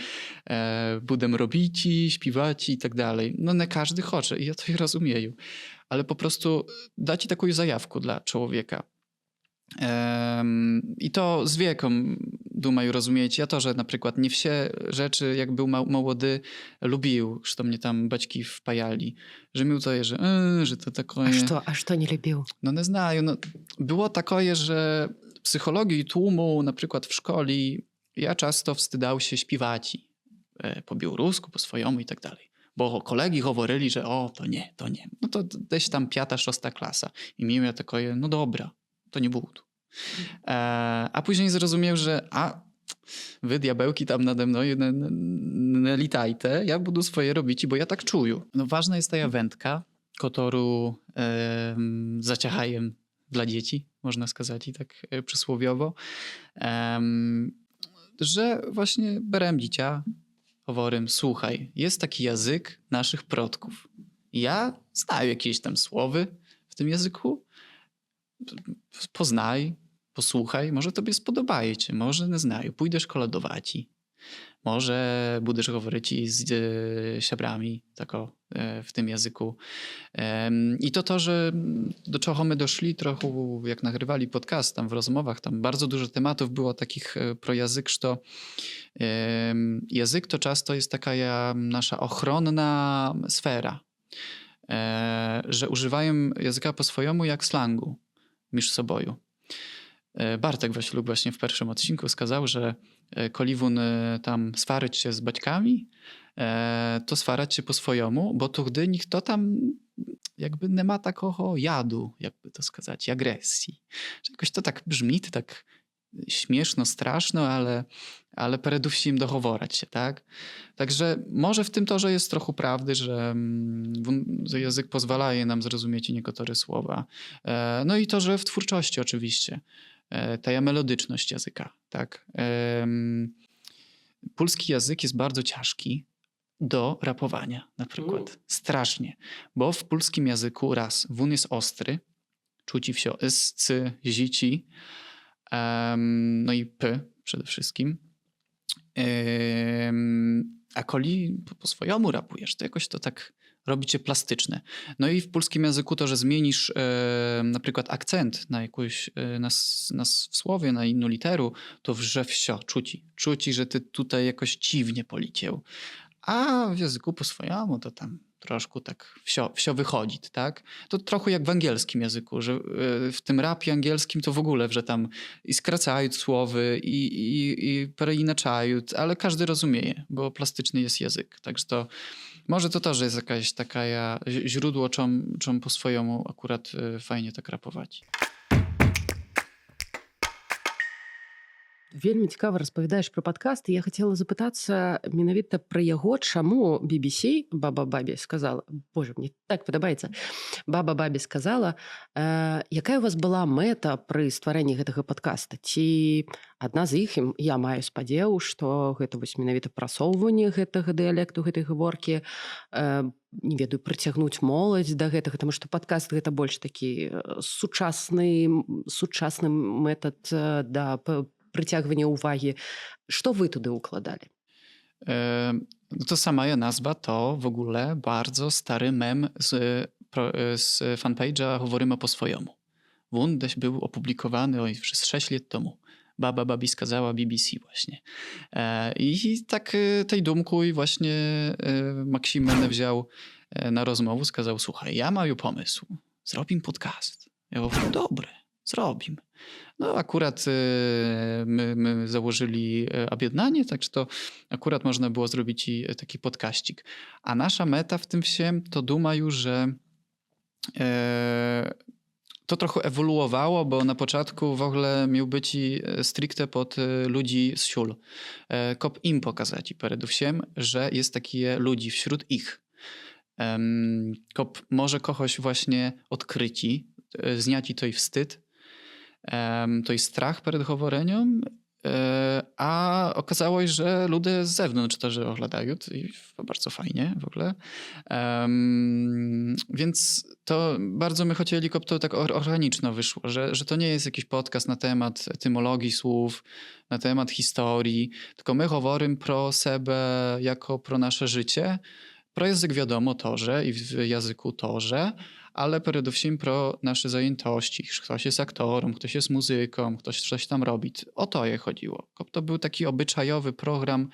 budem robić, śpiewać i tak dalej. No nie każdy chce i ja to rozumiem. Ale po prostu dać taką zajawkę dla człowieka. I to z wiekiem, думаю, rozumiecie. Ja to, że na przykład nie wszystkie rzeczy, jak był młody, lubił, że to mnie tam baćki wpajali. Że mi to jest, że to takie... А што не любіў? No nie знаю. No, było takie, że psychologii tłumu, na przykład w szkole, ja często wstydał się śpiewać po białorusku, po swojemu i tak dalej. Bo kolegi mówili, że to nie. No to gdzieś tam 5., 6. klasa. I miałem takie, no dobra, to nie budu. A później zrozumiał, że wy diabełki tam nade mną nie litajte, ja budu swoje robić, bo ja tak czuję. No ważna jest ta wędka, którą zaciachajem dla dzieci, można сказать i tak przysłowiowo, że właśnie berem dzicia, говорим, słuchaj, jest taki język naszych przodków. Ja znaję jakieś tam słowy w tym języku, poznaj, posłuchaj, może tobie spodobaje cię, może nie znają, pójdziesz koladować, może będziesz mówić z siabrami tako, w tym języku. I to, że do czego my doszli trochę, jak nagrywali podcast tam w rozmowach, tam bardzo dużo tematów było takich pro język, że język to często jest taka nasza ochronna sfera, że używają języka po swojemu jak slangu między sobą. Bartek Wasiluk właśnie w pierwszym odcinku skazał, że koliwun tam swarać się z baćkami, to swarać się po swojemu, bo to gdy nikt to tam jakby nie ma takiego jadu, jakby to skazać, agresji. Że jakoś to tak brzmi, tak śmieszno, straszno, ale przede wszystkim dochoworać się, tak? Także może w tym to, że jest trochę prawdy, że język pozwala nam zrozumieć niektóre słowa. No i to, że w twórczości oczywiście. Ta melodyczność języka, tak? Polski język jest bardzo ciężki do rapowania, na przykład. Strasznie. Bo w polskim języku raz, wun jest ostry, czuci wsio s, c, zici, no i p przede wszystkim. A koli po swojemu rapujesz, to jakoś to tak robicie plastyczne. No i w polskim języku to, że zmienisz na przykład akcent na jakąś, na w słowie, na inną literu, to że wsio, czuci, że ty tutaj jakoś dziwnie poleciał. A w języku po swojemu to tam troszkę tak wsio wychodzi, tak? To trochę jak w angielskim języku, że w tym rapie angielskim to w ogóle, że tam i skracają słowy i preinaczają, ale każdy rozumie, bo plastyczny jest język. Także to może to też jest jakaś taka źródło, czym po swojemu akurat fajnie tak rapować. Вельмі цікава распавядаеш пра падкаст, і я хацела запытацца менавіта пра яго, чаму BBC Баба Бабі сказала, боже, мне так падабаецца, Баба Бабі сказала, якая у вас была мэта пры стварэнні гэтага падкаста? Ці адна з іх, я маю спадзеў, што гэта вось менавіта прасоўванне гэтага дыялекту, гэтай гаворкі, не ведаю, прыцягнуць моладзь да гэтага, таму што падкаст гэта больш такі сучасны метад да прыцягвання ўвагі. Што вы туды ўкладалі? No to sama nazwa to w ogóle bardzo stary mem z fanpage'a Говоримо po swojemu. On był opublikowany przez 6 lat temu. Baba Babi skazała BBC właśnie. I tak tej dumku i właśnie Maksim mnie wziął na rozmowę, skazał, słuchaj, ja mam pomysł, zrobim podcast. Ja mówię, dobre, zrobim. No akurat my założyli objednanie, także to akurat można było zrobić i taki podkaścik. A nasza meta w tym wsiem to думаю, że to trochę ewoluowało, bo na początku w ogóle miał być stricte pod ludzi z siul. Kop im pokazać przede wszystkim, że jest takie ludzi wśród ich. Kop może kogoś właśnie odkryci, zniaci to i wstyd, to jest strach przed choworeniem a okazało się, że ludzie z zewnątrz też oglądają i bardzo fajnie w ogóle. Więc to bardzo my chcieli, żeby to tak organiczno wyszło, że to nie jest jakiś podcast na temat etymologii słów, na temat historii, tylko my mówimy pro siebie jako pro nasze życie. Pro język wiadomo torze i w języku torze, ale przede wszystkim pro nasze zajętości. Ktoś jest aktorem, ktoś jest muzyką, ktoś coś tam robi. O to je chodziło. To był taki obyczajowy program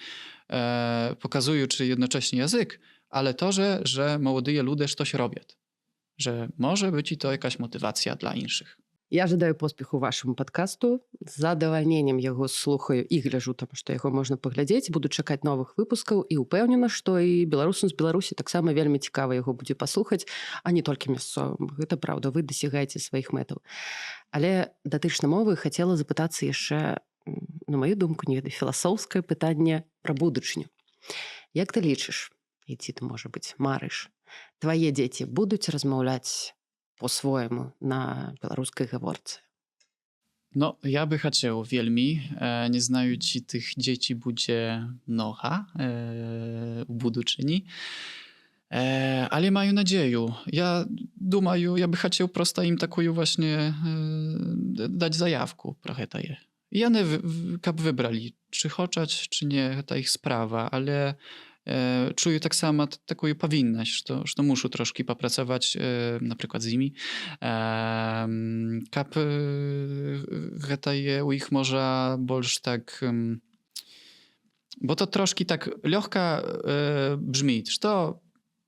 pokazujący jednocześnie język, ale to, że młodые ludzie coś robią. Że może być i to jakaś motywacja dla innych. Я жадаю поспеху вашаму падкасту. З задавальненнем яго слухаю і гляджу, таму што яго можна паглядзець. Буду чакаць новых выпускаў і ўпэўнена, што і беларусам з Беларусі таксама вельмі цікава яго будзе паслухаць, а не толькі мясцовым. Гэта праўда, вы дасягаеце сваіх мэтаў. Але датычна мовы хацела запытацца яшчэ, на маю думку, не ведаю, філасофскае пытанне пра будучыню. Як ты лічыш, і ці ты, можа быць, марыш, твае дзеці будуць размаўляць по-своему на беларускай гаворцы? No, ja by chciał wielmi, nie znаю ci tych dzieci będzie mnoha u buduczyni, ale mają nadzieję. Ja думаю, ja by chciał prosto im taką właśnie dać zajawku, trochę to je. I one wybrali, czy choczać, czy nie, ta ich sprawa, ale czuję tak samo taką powinność, że muszę troszkę popracować, na przykład z nimi. Kap u ich może больше tak, bo to troszkę tak lekko brzmi, że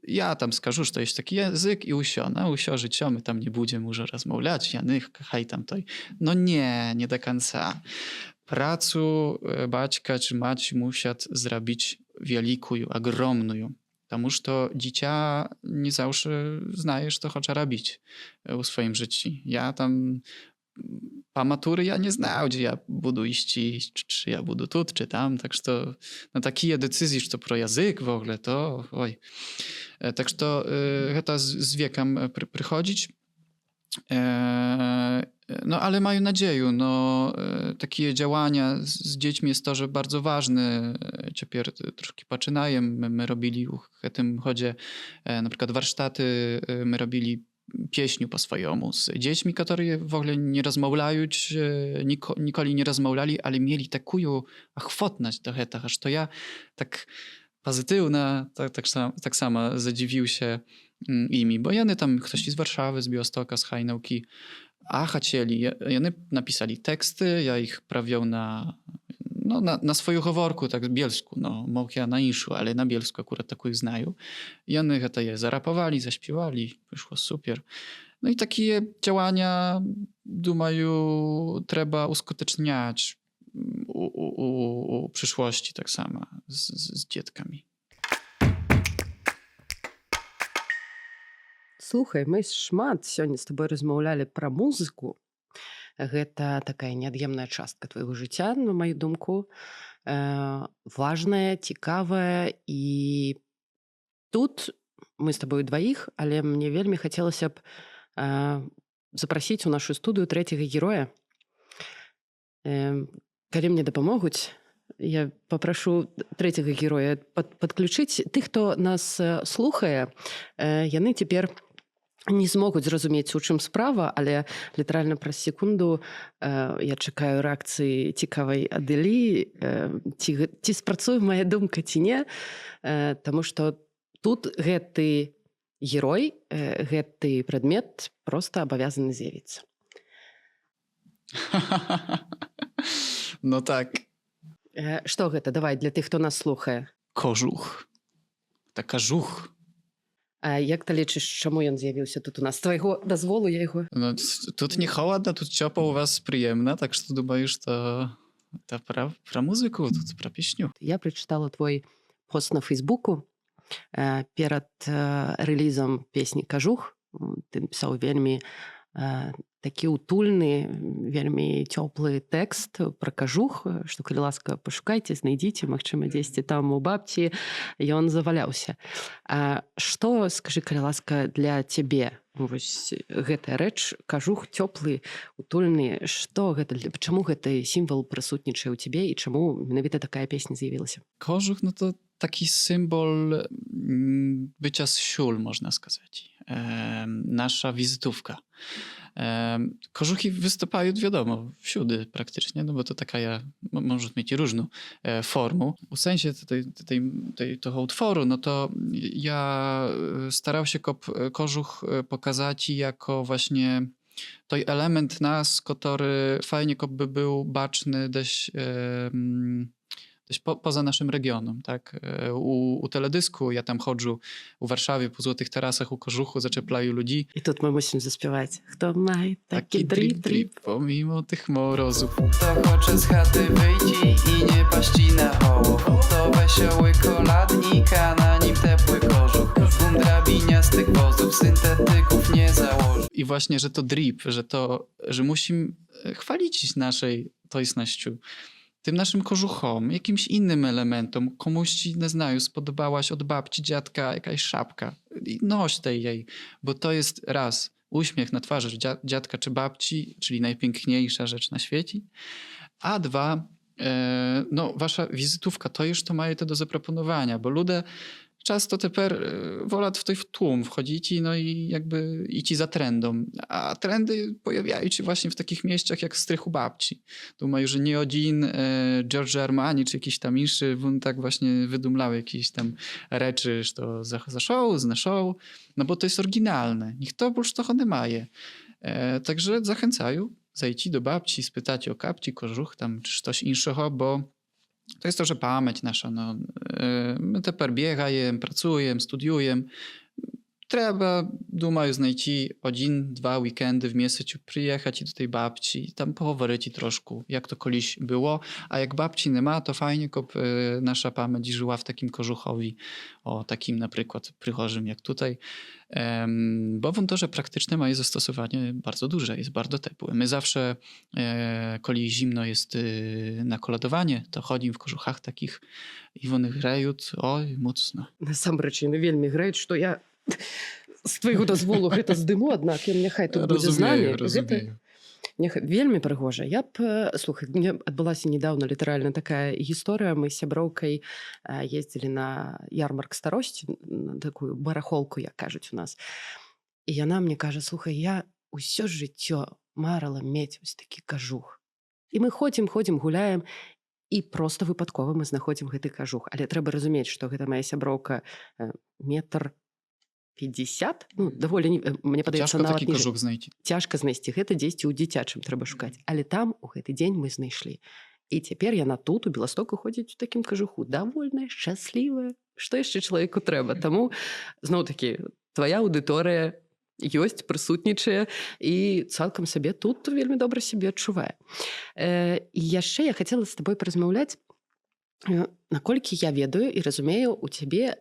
ja tam skażu, że to jest taki język i usio życio, my tam nie będziemy może rozmawiać, janych, haj tam to. No nie do końca. Pracu baćka czy mać muszą zrobić wielką, ogromną. Потому что dziecię nie zawsze znajesz, co chce robić w swoim życiu. Ja tam po matury ja nie znał, gdzie ja budu iść, czy ja budu tu, czy tam. Tak że to na takie decyzje, że to pro język w ogóle, to oj. Tak że to z wiekiem przychodzić. No ale mają nadzieję, no takie działania z dziećmi jest to, że bardzo ważne. Ciepер troszkę zaczynają, my robili w tym chodzie na przykład warsztaty, my robili pieśniu po swojemu z dziećmi, które w ogóle nie rozmawiają, nikoli nie rozmawiali, ale mieli taką ochotność do tego, że to ja tak pozytywna, tak samo zadziwił się imi, bo jany tam ktoś z Warszawy, z Białegostoka, z Hajnałki, a chcieli, jany napisali teksty, ja ich prawiał na swoją choworku, tak bielsku, no, mógł ja na inszu, ale na bielsku akurat taką ich znają. Jany to je zarapowali, zaśpiewali, wyszło super. No i takie działania, думаю, trzeba uskuteczniać u przyszłości tak samo z dzietkami. Слухай, мы шмат сёння з тобой размаўлялі пра музыку. Гэта такая неад'емная частка твайго жыцця, на маю думку. Важная, цікавая. І тут мы з табою дваіх, але мне вельмі хацелася б запрасіць у нашу студыю трэцяга героя. Калі мне дапамогуць, я папрашу трэцяга героя падключыць. Тых, хто нас слухае, яны цяпер не змогуць зразумець, у чым справа, але літаральна праз секунду я чакаю рэакцыі цікавай ад Іллі, ці спрацуе моя думка, ці не, таму што тут гэты герой, гэты прадмет проста абавязаны з'явіцца. No tak. Што гэта? Давай, для тых, хто нас слухае. Kożuch. Taka żuch. А як ты лічыш, чаму ён з'явіўся тут у нас? З твайго дазволу я яго... No, тут не холодно, тут тепло, у вас приемно, так что думаю, что это про музыку, тут про песню. Я прачытала твой пост на Фейсбуку перад рэлізам песні «Кажух». Ты напісаў вельмі такі утульны, вельмі цёплы тэкст пра кажух, што, калі ласка, пашукайце, знайдзіце, магчыма, дзесьці там у бабці ён заваляўся. Што, скажы, калі ласка, для цябе Вось гэтая рэч, кажух цёплы, утульны. Што гэта чаму гэты сімвал прысутнічае ў цябе і чаму менавіта такая песня з'явілася? Kożuch, no to taki symbol bycia z siul, można сказать. Nasza wizytówka. Kożuchy występują, wiadomo, wszędzie praktycznie, no bo to taka może mieć różną formę. W sensie tego utworu, no to ja starał się kożuch pokazać jako właśnie to element nas, który fajnie by był baczny dość poza naszym regionem, tak? U teledysku, ja tam chodzę u Warszawie po złotych tarasach u Kożuchu, zaczeplają ludzi. І тут ми мусимо заспівати. Хто має Taki такий drip, pomimo tych morozów. To хоче з хати вийти і не пасти на голову. To wesoły koladnik, a na nim ciepły kożuch. Bum drabiniastych wozów, syntetyków nie założy. I właśnie, że to drip, że musimy chwalić naszej tożsamością, tym naszym kożuchom, jakimś innym elementom. Komuś ci, nie znаю, spodobałaś od babci, dziadka jakaś szapka. I noś tej jej, bo to jest raz, uśmiech na twarzy dziadka czy babci, czyli najpiękniejsza rzecz na świecie. A dwa, no wasza wizytówka, to już to mają to do zaproponowania, bo ludzie często teper wolą w tłum wchodzić no i jakby iść za trendem. A trendy pojawiają się właśnie w takich miejscach jak strychu babci. Думаю, że nie один Giorgio Armani czy jakiś tam inszy, on tak właśnie wydumlał jakieś tam rzeczy, że to za show, na show, no bo to jest oryginalne. Nikt to już toho nie maje. Także zachęcają zajść do babci, spytać o kapci, kożuch tam czy coś innego, bo to jest to, że pamięć nasza. No, my teper biegajemy, pracujemy, studiujemy. Trzeba, думаю, znajти 1-2 weekendy w miesiącu, przyjechać do tej babci i tam poговорить troszkę, jak to kiedyś było. A jak babci nie ma, to fajnie, żeby nasza pamięć żyła w takim kożuchowi, o takim na przykład przychorzym jak tutaj. Bo wątorze praktyczne ma zastosowanie bardzo duże, jest bardzo ciepłe. My zawsze, kiedy zimno jest na koladowanie, to chodzimy w kożuchach takich i one grają, oj, mocno. Насамрэч, яны вельмі граюць, што я з твайго дазволу гэта здыму, аднак ён няхай тут будзе з намі. Розумію. Няхай вельмі прыгожа. Я б, слухай, мне адбылася недаўна літаральна такая гісторыя. Мы з сяброўкай ездзілі на ярмарк старосці, на такую барахолку, як кажуць у нас. І яна мне кажа: слухай, я ўсё жыццё марыла мець вось такі кажух. І мы ходзім, гуляем, і проста выпадкова мы знаходзім гэты кажух. Але трэба разумець, што гэта моя сяброўка 1,50 м. Ну, даволі, мне падаецца, Ciężko нават taki ніжэй. kożuch znajти. Цяжка знайсці. Гэта дзесьці ў дзіцячым трэба шукаць. Але там у гэты дзень мы знайшлі. І цяпер яна тут, у Беластоку, ходзіць у такім кажуху. Давольная, шчаслівая. Што яшчэ чалавеку трэба? Таму, зноў-такі, твая аўдыторыя ёсць, прысутнічае і цалкам сабе тут вельмі добра сябе адчувае. І яшчэ я хацела з табой паразмаўляць, наколькі я ведаю і разумею, у цябе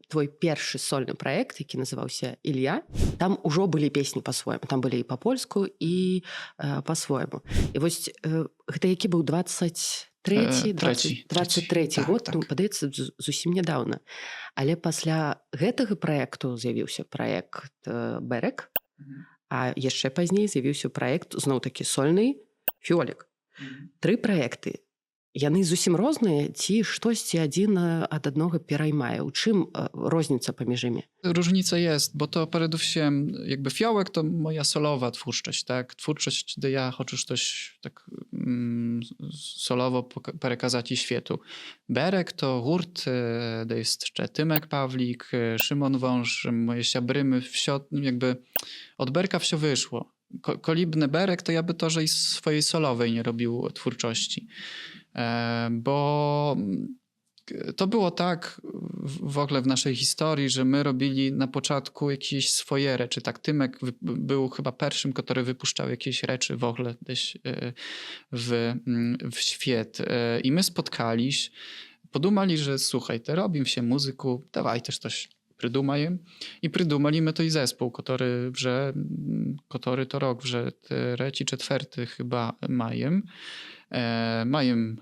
твой першы сольны праект, які называўся «Ілья», там ужо былі песні па-свойму, там былі і па-польску, і па-свойму. І вось гэта які быў 23 год, Так. ну, падаецца, зусім нядаўна. Але пасля гэтага праекту з'явіўся праект «Берег», а яшчэ пазней з'явіўся праект, зноў-такі сольны, «Фіолік». 3 праекты. Яны зусім розныя ці штосьці адзін ад аднога пераймае? У чым розніца паміж імі? Różnica jest, bo to przedewším, jakby fiołek to moja solowa twórczość, tak? Twórczość, gdy ja chcę coś tak solowo przekazać światu. Berek to hurt, to jest jeszcze Tymek Pawlik, Szymon Wąż, moje siabrymy, jakby od Berka wsio wyszło. Kolibny Berek to ja by to, że i swojej solowej nie robił twórczości. Bo to było tak w ogóle w naszej historii, że my robili na początku jakieś swoje rzeczy. Tak, Tymek był chyba pierwszym, który wypuszczał jakieś rzeczy w ogóle gdzieś w świat. I my spotkaliśmy, podumali, że słuchaj, te robimy się muzyku, dawaj też coś przydumajem. I przydumali to i zespół, który to rok, że trzeci, czwarty chyba majem. Mają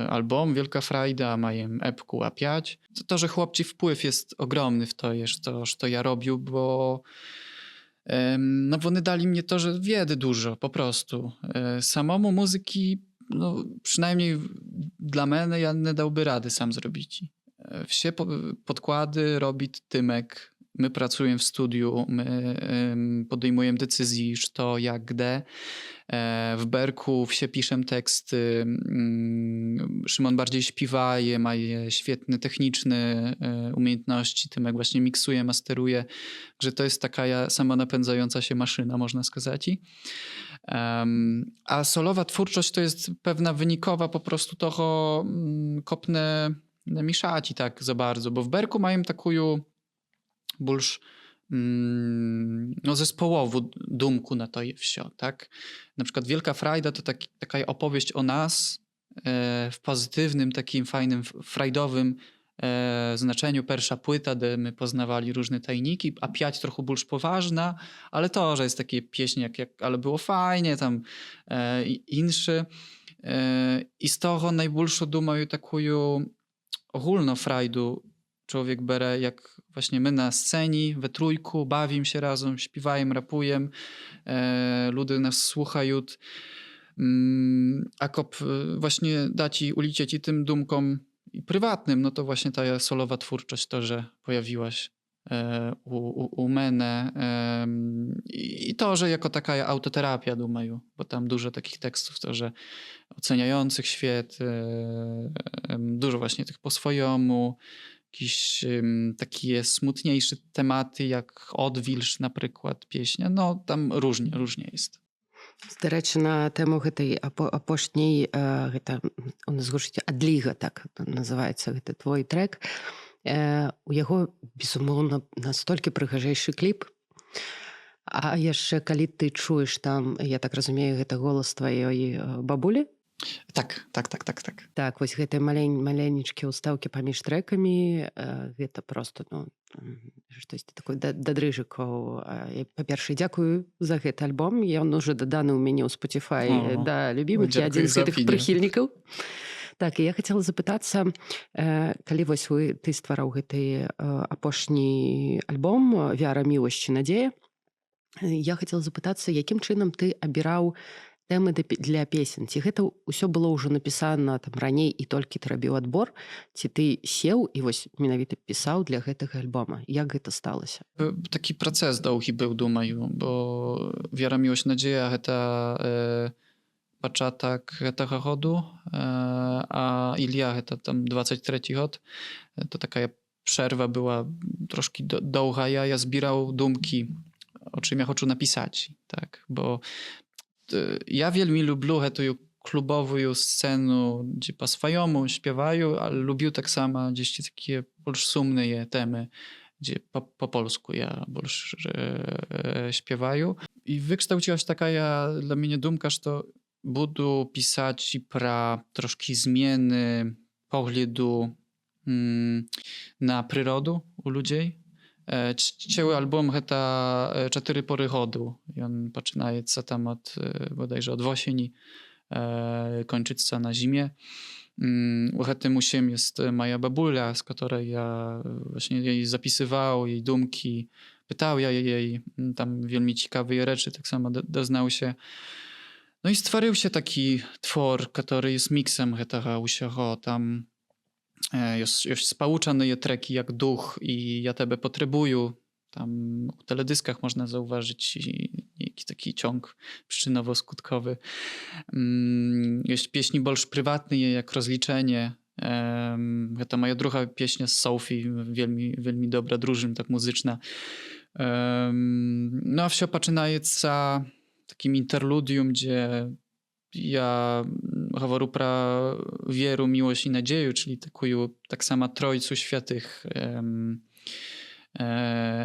album Wielka Frajda, mają epku A5. To, że chłopczy wpływ jest ogromny w to, że ja robił, bo No bo oni dali mnie to, że wiedzy dużo po prostu. Samemu muzyki, no przynajmniej dla mnie, ja nie dałby rady sam zrobić. Wsie podkłady robi Tymek. My pracujemy w studiu, my podejmujemy decyzje, co, jak, gdzie. W Berku wsie piszem teksty. Szymon bardziej śpiewa, ma świetne techniczne umiejętności. Tymek właśnie miksuje, masteruje. Że to jest taka samonapędzająca się maszyna, można сказać. A solowa twórczość to jest pewna wynikowa po prostu toho kopne mieszać tak za bardzo. Bo w Berku mają taką больш no, zespołową dumku na to i wsio, tak? Na przykład Wielka Frajda to taka opowieść o nas w pozytywnym, takim fajnym, frajdowym znaczeniu. Pierwsza płyta, gdzie my poznawali różne tajniki, a piać trochę больш poważna, ale to, że jest takie pieśń, ale było fajnie, tam inszy. I z toho najbólszą dumaju taką ogólną frajdu człowiek bere, jak właśnie my na scenie, we trójku, bawimy się razem, śpiewajem, rapujem, ludzie nas słuchają. A kop właśnie dać i uliczyć i tym dumkom i prywatnym, no to właśnie ta solowa twórczość, to, że pojawiłaś u mnie i to, że jako taka autoterapia dumaju, bo tam dużo takich tekstów, to, że oceniających świat, dużo właśnie tych po swojemu, jakieś takie smutniejsze tematy, jak Odwilż na przykład, pieśnia, no tam różnie jest. Дарэчы, на тэму гэтай апошняй гэта у нас гучыць адліга, так называецца гэты твой трек. У яго безумоўна настолькі прыгажэйшы кліп. А яшчэ калі ты чуеш там, я так разумею, гэта голас тваёй бабулі. Так. Так, вось гэтыя маленечкі ўстаўкі паміж трэкамі, гэта просто, ну, штосьці такое да дрыжыкаў. Па-першае, дзякую за гэты альбом. Ён уже даданы ў мяне ў Spotify да любімых. Я адзін з гэтых прыхільнікаў. Так, і я хацела запытацца, калі вось ты ствараў гэты апошні альбом «Вяра, міласць, надзея», я хацела запытацца, якім чынам ты абіраў тэмы для песен? Ці гэта ўсё было ўжо напісана там раней і толькі ты рабіў адбор? Ці ты сеў і вось менавіта пісаў для гэтага альбома? Як гэта сталася? Taki proces długi był, думаю, bo Wiara, miłość, nadzieja to początek tego roku, a Ilia to tam 23 rok. To taka przerwa była troszkę długa. Ja zbierał dumki, o czym ja chcę napisać, tak, bo ja wielmi lubię tę klubową scenę, gdzie po swojemu śpiewają, ale lubię tak samo gdzieś takie больш sumne temy, gdzie po polsku ja больш śpiewają. I wykształciła się taka dla mnie dumka, że budu pisać pra troszkę zmiany poglądu na przyrodę u ludzi. Cały album to 4 pory chodu. I on zaczyna się tam bodajże od jesieni, kończy się na zimie. U tym usiem jest moja babulia, z której ja właśnie jej zapisywał, jej dumki, pytał ja jej tam wiele ciekawych rzeczy, tak samo doznał się. No i stworzył się taki twór, który jest miksem tego usiego. Tam już spauczane treki jak Duch i Ja Tebe potrzebuję. Tam u teledyskach można zauważyć jakiś taki ciąg przyczynowo-skutkowy. Jest pieśni больш prywatne jak Rozliczenie. To moja druga pieśnia z Sophie, wielmi dobra drużyn, tak muzyczna. No a wsio zaczyna się takim interludium, gdzie ja говорю про wierę, miłość i nadzieję, czyli tak sama Trójcu Świętych.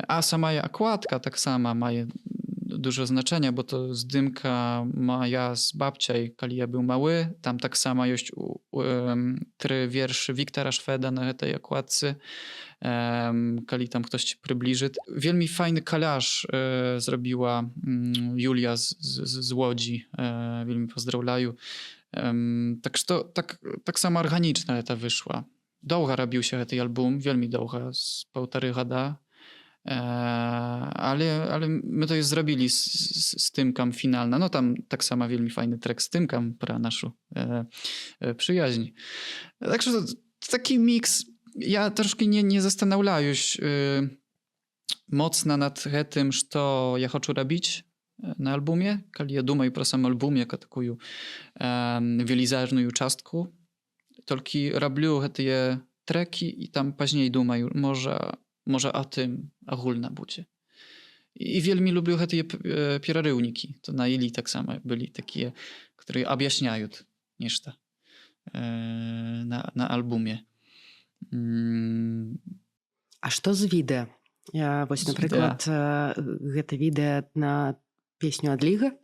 A sama okładka tak sama ma dużo znaczenia, bo to zdjęcia moja z babcią, kiedy ja był mały. Tam tak samo jest 3 wiersze Wiktora Szweda na tej okładce, kiedy tam ktoś ci przybliży. Wielmi fajny kolaż zrobiła Julia z Łodzi. Wielmi pozdrawiam. Tak samo organiczna to wyszła. Długo robił się ten album, wielmi długo, z 1,5 roku. Ale my to już zrobili z Tymkam finalna. No tam tak samo wielmi fajny track z Tymkam pra naszą przyjaźń. Także to taki miks. Ja troszkę nie zastanawiаюсь mocno nad tym, co ja хочу robić na albumie. Kiedy ja думаю про сам альбом, як таку велізарную частку, тільки роблю te treki i tam później думаю, może o tym ogólna będzie. I wielmi lubię te pierorywniki. To na Ili tak samo byli takie, które objaśniają nieszta na albumie. А што з відэа? Вось, напрыклад, гэта відэа на песню «Адліга».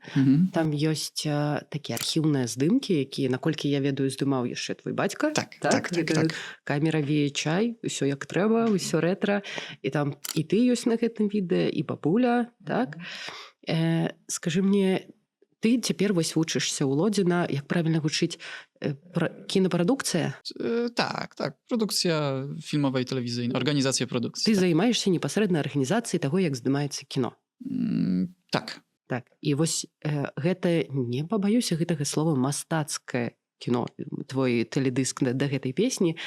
Там ёсць такія архіўныя здымкі, якія, наколькі я ведаю, здымаў яшчэ твой бацька. Так. Камера VHI, усё як трэба, усё рэтра. І там і ты ёсць на гэтым відэа, і бабуля, так? Скажы мне, ты цяпер вось вучышся ў Лодзіна, як правільна гучыць, кінапрадукцыя? Так. Продукція фільмова і тэлевізійна, арганізацыя продукції. Ты займаешся непасрэдна арганізацыяй таго, як здымаецца кіно? Так. Так, і вось гэта, не пабаюся гэтага слова, мастацкае кіно, твой тэледыск да гэтай песні,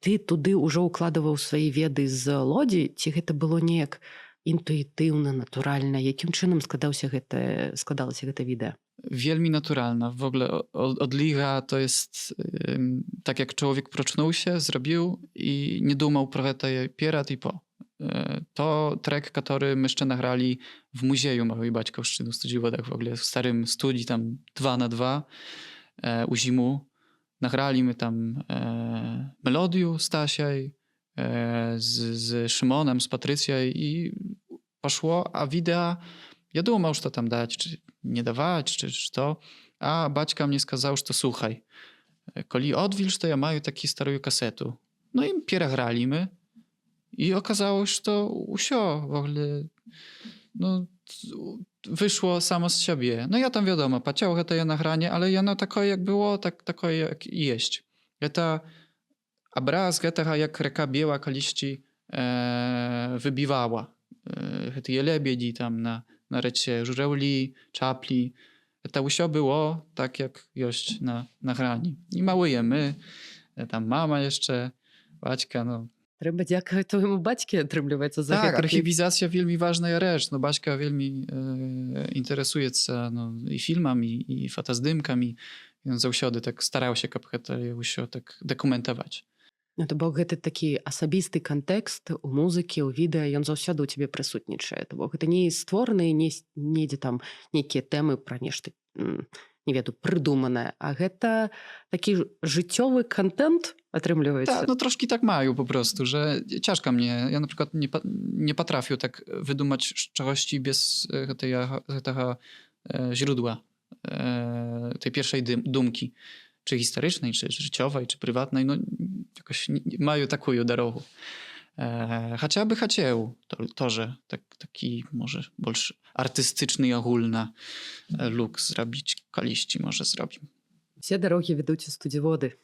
ты туды ўжо ўкладываў свае веды з Лодзі, ці гэта было неяк інтуітыўна, натуральна? Якім чынам складалася гэта відэа? Wielmi naturalna. W ogóle Odliga to jest tak jak człowiek procznął się, zrobił i nie dumał pro to pierat i po. To track, który my jeszcze nagrali w Muzeum Małej Baćkowszczyny w Studziewodach, w ogóle w starym studii, tam 2x2 u zimu. Nagrali my tam melodię Stasiaj z Szymonem, z Patrycją i poszło, a wideo ja думал, что там dać, czy nie dawać, czy to. A baćka mnie skazał, że to słuchaj. Koli odwilż, to ja maju taki starą kasetu. No i pierograli my. I okazało się, że to usio w ogóle wyszło samo z siebie. No ja tam wiadomo, paciało to ja nagranie, ale ja takie jak było, takie jak jeść. To obraz tego jak reka biała kaliści wybiwała. Te lebiedzi tam na recie żurawli, czapli. To usio było tak jak jeść na nagrani. I małujemy, tam mama jeszcze, baćka, no. Трэба дзякаваць твайму бацьке, атрымліваецца, за Tak, гэта. archiwizacja wielmi ważna rzecz. No Baśka wielmi interesuje się i filmami, i fotozdymkami. I on zаўсёды tak starał się, kab гэта ўсё так дакументаваць. То бок гэта такі асабісты кантэкст у музыкі, у відэа, ён заўсёды ў цябе прысутнічае. То бок гэта не створаныя, недзе там нейкія тэмы пра нешта, не веду, прыдуманае, а гэта такі жыццёвы контент атрымліваецца. Tak, no troszkę tak mają po prostu, że ciężko mnie. Ja na przykład nie potrafię tak wydumać czegoś bez tego źródła, tej pierwszej dumki, czy historycznej, czy życiowej, czy prywatnej. No jakoś mają taką drogę. Chociażby chciał to, że taki może больше artystyczny i ogólny look zrobić, kaliści może zrobimy. Все дарогі ведуць у студзіводы,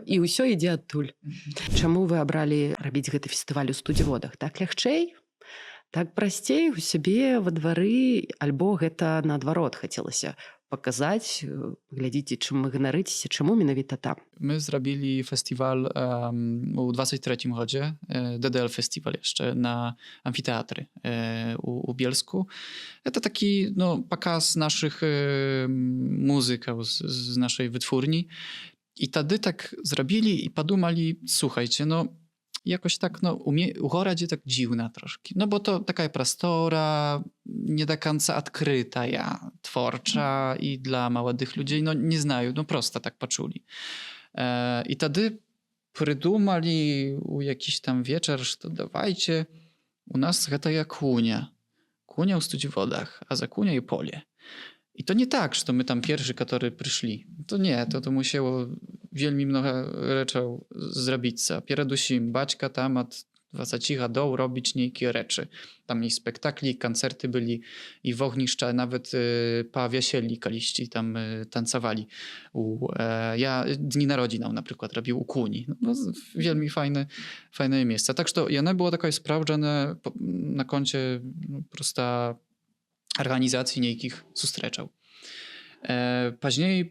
і ўсё ідзе адтуль. Чаму вы абралі рабіць гэты фестываль у студзіводах? Так лягчэй? Так прасцей у сябе во двары? Альбо гэта наадварот хацелася паказаць? Глядзіце, чым вы ганарыцеся, чаму менавіта там? My zrobili festiwal u 23 rodzie, DDL Festiwal jeszcze na amfiteatry u Bielsku. To taki pokaz naszych muzyków z naszej wytwórni. I wtedy tak zrobili i podumali, słuchajcie, jakoś tak, u Goradzie tak dziwna troszkę. No bo to taka prostora, nie do końca odkryta, twórcza i dla młodych ludzi, nie znają, prosto tak poczuli. I wtedy przydumali u jakiś tam wieczór, że dawajcie, u nas to jak kunia. Kunia u Studziewodach, a za kunia i pole. I to nie tak, że my tam pierwszy, którzy przyszli. To nie, to musiało wielmi mnogo rzeczy zrobić. Pieradusiem baćka tam od 20 годов robić niejakie rzeczy. Tam i spektakli, i koncerty byli, i w ogniszcza, nawet po wesieli kaliści tam tancowali. Ja dni narodzinów na przykład robił u Kuni. No, wielmi fajne miejsce. Tak, że ja było takie sprawdzone na koncie prosta organizacji niejakich zustreczał. Później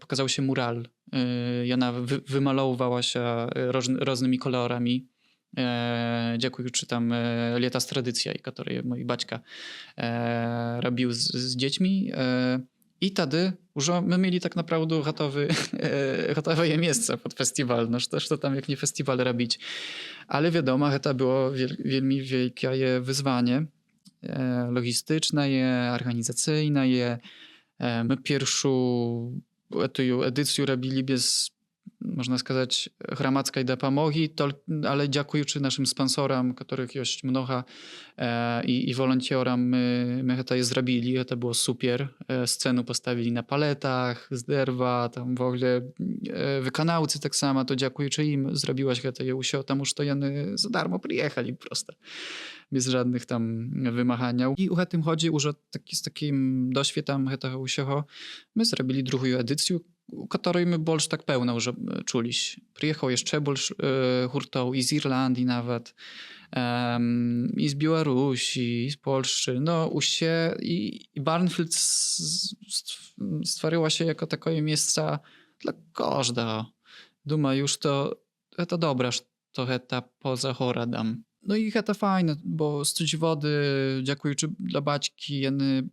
pokazał się mural. Ona wymalowała się różnymi kolorami. Dziękując tam lata z tradycji, które mój baćka robił z dziećmi. I wtedy już my mieli tak naprawdę gotowe miejsce pod festiwal. No to tam jak nie festiwal robić. Ale wiadomo, to było wielmi wielkie wyzwanie. Logistyczne, organizacyjne. My pierwszą tę edycję robili bez, można сказать, громадskiej dopomogi, ale dziękując naszym sponsorom, których jest mnoga, i волонтерам, my to zrobili. To było super. Scenę postawili na paletach z derwa, tam w ogóle wykonawcy tak samo, to dziękując im zrobiłaś to usio, tam już to jany za darmo przyjechali prosto. Bez żadnych tam wymachania. I o tym chodzi już z takim doświadkiem tego usieho. My zrobili drugą edycję, której my больше tak pełno już czuliśmy. Przyjechał jeszcze больше hurtów i z Irlandii nawet, i z Białorusi, i z Polski. No usie i Barnfield stworzyła się jako takie miejsce dla każdego. Думаю, już to dobre, że to poza horadem. No i to fajne, bo z wody, dziękuję dla baćki, jeny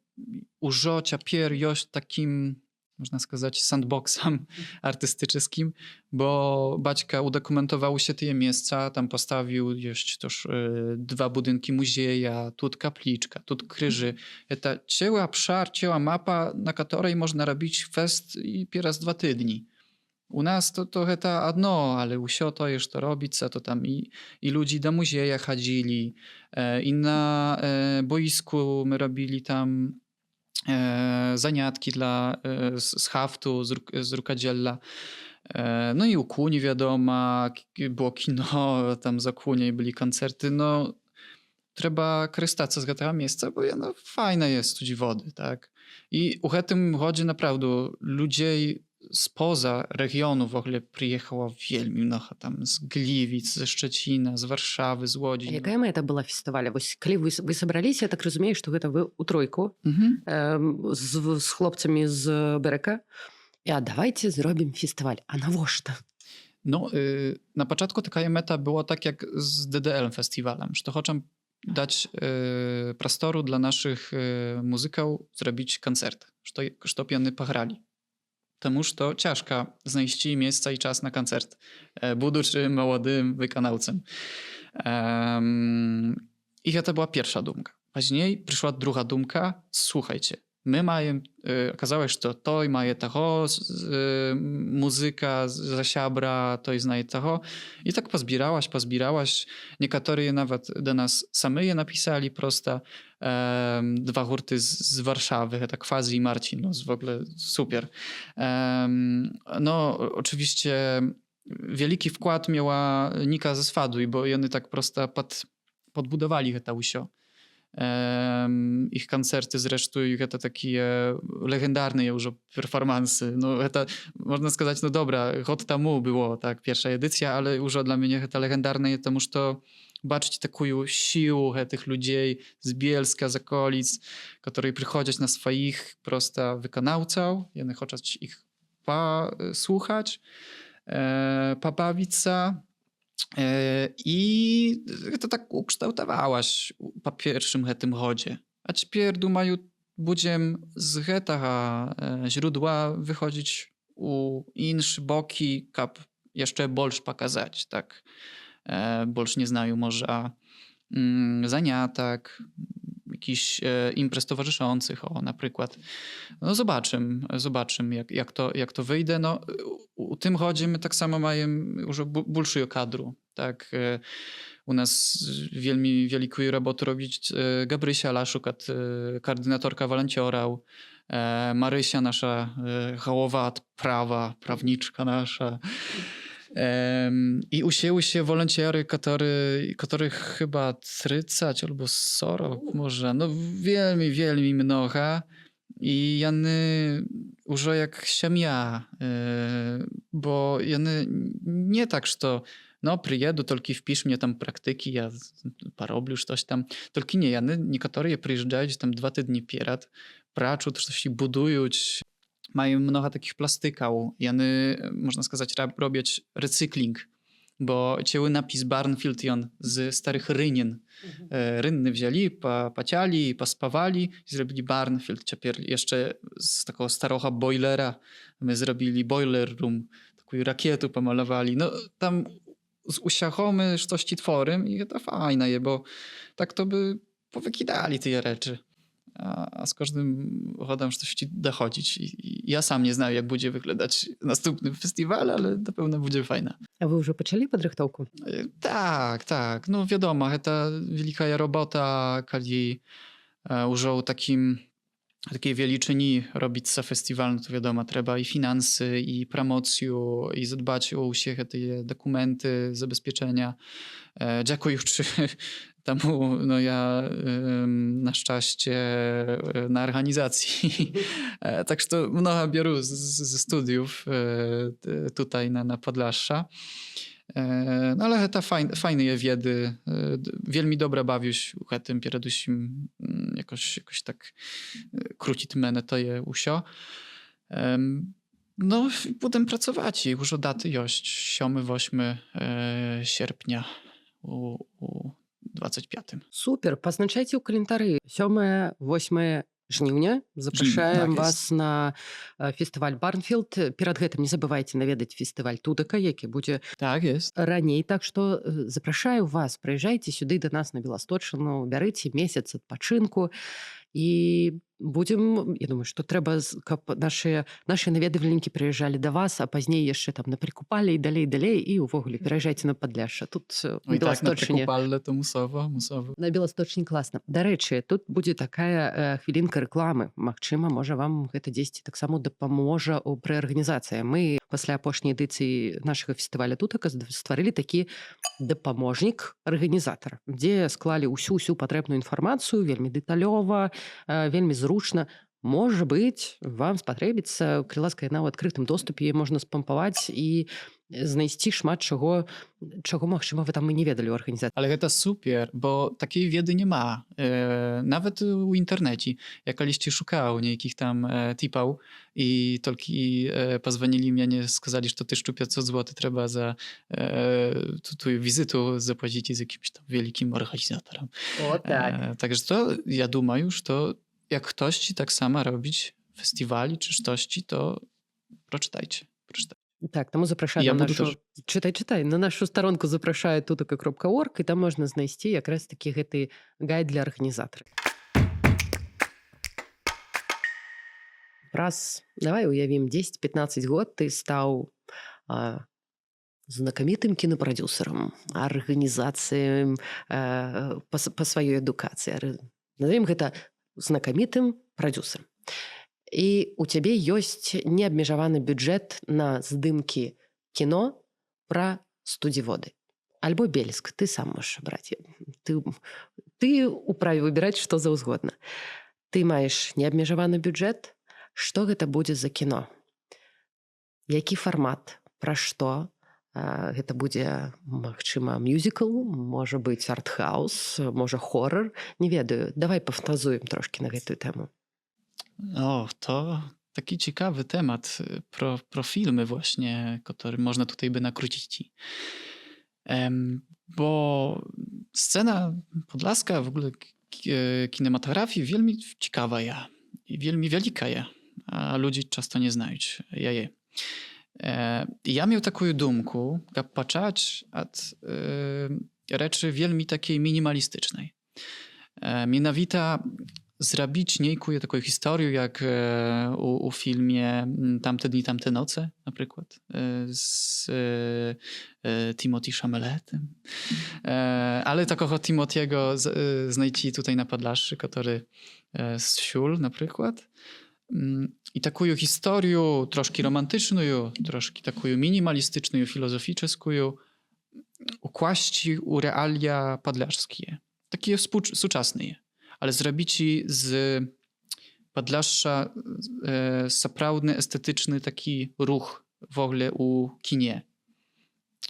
użo ciapier jest takim, można сказать, sandboxem artystycznym, bo baćka udokumentował się te miejsca, tam postawił jeszcze też 2 budynki muzeja, tu kapliczka, tu krzyży. To ciała mapa, na której można robić fest i raz 2 tygodnie. U nas to jedno, ale usio to już to robić, to tam i ludzi do muzeja chodzili, i na boisku my robili tam zaniatki z haftu, z rukadzieła. No i u Kuni wiadomo, było kino, tam za Kunią byli koncerty. No, trzeba korzystać z tego miejsca, bo fajne jest tu wody, tak? I u tym chodzi naprawdę ludzi spoza regionu w ogóle przyjechało wielmi mnogo, tam z Gliwic, ze Szczecina, z Warszawy, z Łodzi. Якая мэта была фестываля? Вось калі вы сабраліся, я так разумею, што гэта вы ў тройку з хлопцамі з БРК. А давайте зробім фестываль. А навошта? No, na początku taka meta była tak jak z DDL festiwalem, że chcę dać prostoru dla naszych muzyków zrobić koncert, żeby oni pograli. Temu to ciężko znaleźć miejsce i czas na koncert, будучи młodym wykonawcą. I to była pierwsza dumka. Później przyszła druga dumka. Słuchajcie, my mamy, okazało się, że to i ma tego, muzyka za siabra, to i znaje tego. I tak pozbierałaś. Niektórzy nawet do nas same je napisali prosto. 2 hurty z Warszawy, tak Quasi i Marcin, no w ogóle super. No oczywiście wielki wkład miała Nika ze Swaduj, bo oni tak prosto podbudowali to usio. Ich koncerty zresztą, to takie legendarne już performansy. No to można сказать, no dobra, rok temu było tak pierwsza edycja, ale już dla mnie to legendarne, потому что baczyć taką siłę tych ludzi z Bielska, z okolic, którzy przychodzą na swoich prosto wykonawców, jedne chcą ich posłuchać, pobawić się. I to tak ukształtowałaś po pierwszym tym chodzie. A teraz, думаю, będziemy z tego źródła wychodzić u innych boki, aby jeszcze больше pokazać, tak? Больше nie znają może zaniatek, jakichś imprez towarzyszących, na przykład. No zobaczymy jak to wyjdzie. No, u tym chodzie my tak samo mamy już большую kadru, tak? U nas wielką robotę robić Gabrysia Laszuk, koordynatorka волонтерów, Marysia nasza hałowa prawa, prawniczka nasza. I usięły się wolontiery, których chyba 30 albo 40 może, no wielmi, wielmi mnoha. I jany уже jak сям'я, bo jany nie tak, że no przyjeду, tylko wpisz mnie tam praktyki, ja porobię coś tam. Tylko nie, jany niektórzy przyjeżdżają tam 2 tygodnie pierad, pracują, coś budują, mają mnoho takich plastykał. Jany, można сказать, robią recykling, bo cięły napis Barnfield i on z starych rynien. Rynny wzięli, paciali, pospawali i zrobili Barnfield. Teraz jeszcze z takiego starego boilera my zrobili boiler room, taką rakietę pomalowali. No tam z usiachomy coś tworym i to fajne je, bo tak to by powykidali te rzeczy. A z każdym chodem coś ci dochodzić. I ja sam nie znam, jak będzie wyglądać następny festiwal, ale na pewno będzie fajne. А вы уже пачалі падрыхтоўку? Tak, tak. No wiadomo, to wielka robota, kiedy już o takiej wieliczyni robić se festiwal, no to wiadomo, trzeba i finanse, i promocję, i zadbać o wszystkie te dokumenty, zabezpieczenia. Dziękuję już temu, no ja na szczęście na organizacji. Tak, że to mnogo biorę ze studiów tutaj na Podlasza. No ale to fajne je wiedy. Wielmi dobra bawię się tym pieradusiem jakoś tak krócić menę to je usio. No i potem pracować już o daty jość 7-8 sierpnia u 25. Супер, пазначайце ў календары 7-8 жніўня. Запрашаем так вас на фестываль Барнфілд. Перад гэтым не забывайце наведаць фестываль Тутака, які будзе Tak jest. раней. Так што запрашаю вас, прыязджайце сюды да нас на Беласточыну, бярыце месяц адпачынку і будем, я думаю, што трэба, каб нашыя наведвальнікі прыязджалі да вас, а пазней яшчэ там на Прикупале і далей, і ўвогуле пераязджайце на Падляшша. Тут No i tak na Беласточыне Prekupalle to musowo. на Беласточыне класна. Дарэчы, тут будзе такая хвілінка рэкламы. Магчыма, можа вам гэта дзесьці таксама дапаможа пры арганізацыі. Мы пасля апошняй эдыцыі нашага фестываля Тутака стварылі такі дапаможнік арганізатара, дзе склалі ўсю патрэбную інфармацыю вельмі дэталёва, вельмі зручна. Можа быць, вам спатрэбіцца, калі ласка, яна ў адкрытым доступе, можна спампаваць і знайсці шмат чаго, магчыма, вы там і не ведалі ў арганізацыі. Ale to super, bo takiej wiedzy nie ma. Nawet w internecie. Jak kiedyś szukał niekich tam tipał i tylko pozwonili mnie, nie skazali, że to też 500 zł trzeba za tu wizytę zapłacić z jakimś tam wielkim organizatorem. O tak. Także to, ja думаю, że jak ktoś ci tak samo robić festiwali czy coś, to przeczytajcie. Так, таму запрашаю Я на буду нашу... Чытай. На нашу старонку запрашаю tutaka.org, і там можна знайсці якраз такі гэты гайд для арганізатара. Праз, давай уявім, 10-15 год ты стаў знакамітым кінапрадюсерам, арганізацыям па сваёй адукацыі. Назовем гэта знакамітым прадюсерам. І у цябе ёсць неабмежаваны бюджэт на здымкі кіно пра студзіводы. Альбо Бельск, ты сам можаш браць. Ты ў праве выбіраць, што заўзгодна. Ты маеш неабмежаваны бюджэт. Што гэта будзе за кіно? Які фармат? Пра што? Гэта будзе, магчыма, мюзікл, можа быць артхаус, можа хоррор. Не ведаю. Давай пафантазуем трошкі на гэтую тэму. O, to taki ciekawy temat pro filmy właśnie, który można tutaj by nakrócić. Bo scena podlaska, w ogóle kinematografii wielmi ciekawa ja i wielmi wielika ja, a ludzie często nie znają je. Ja miał taką dumkę, jak patrzeć od rzeczy wielmi takiej minimalistycznej. Mianowita zrobić niejku taką historię, jak u filmie Tamte dni, tamte noce, na przykład, z Timothy Chameletem. Ale takiego Timothy'ego znajdziecie tutaj na Podlaszy, który z Siul, na przykład. I taką historię, troszkę romantyczną, troszkę taką minimalistyczną, filozoficzną, ukłaść u realia podlarskie. Takie współczesne. Ale zrobić z Podlasza naprawdę estetyczny taki ruch w ogóle u kinie.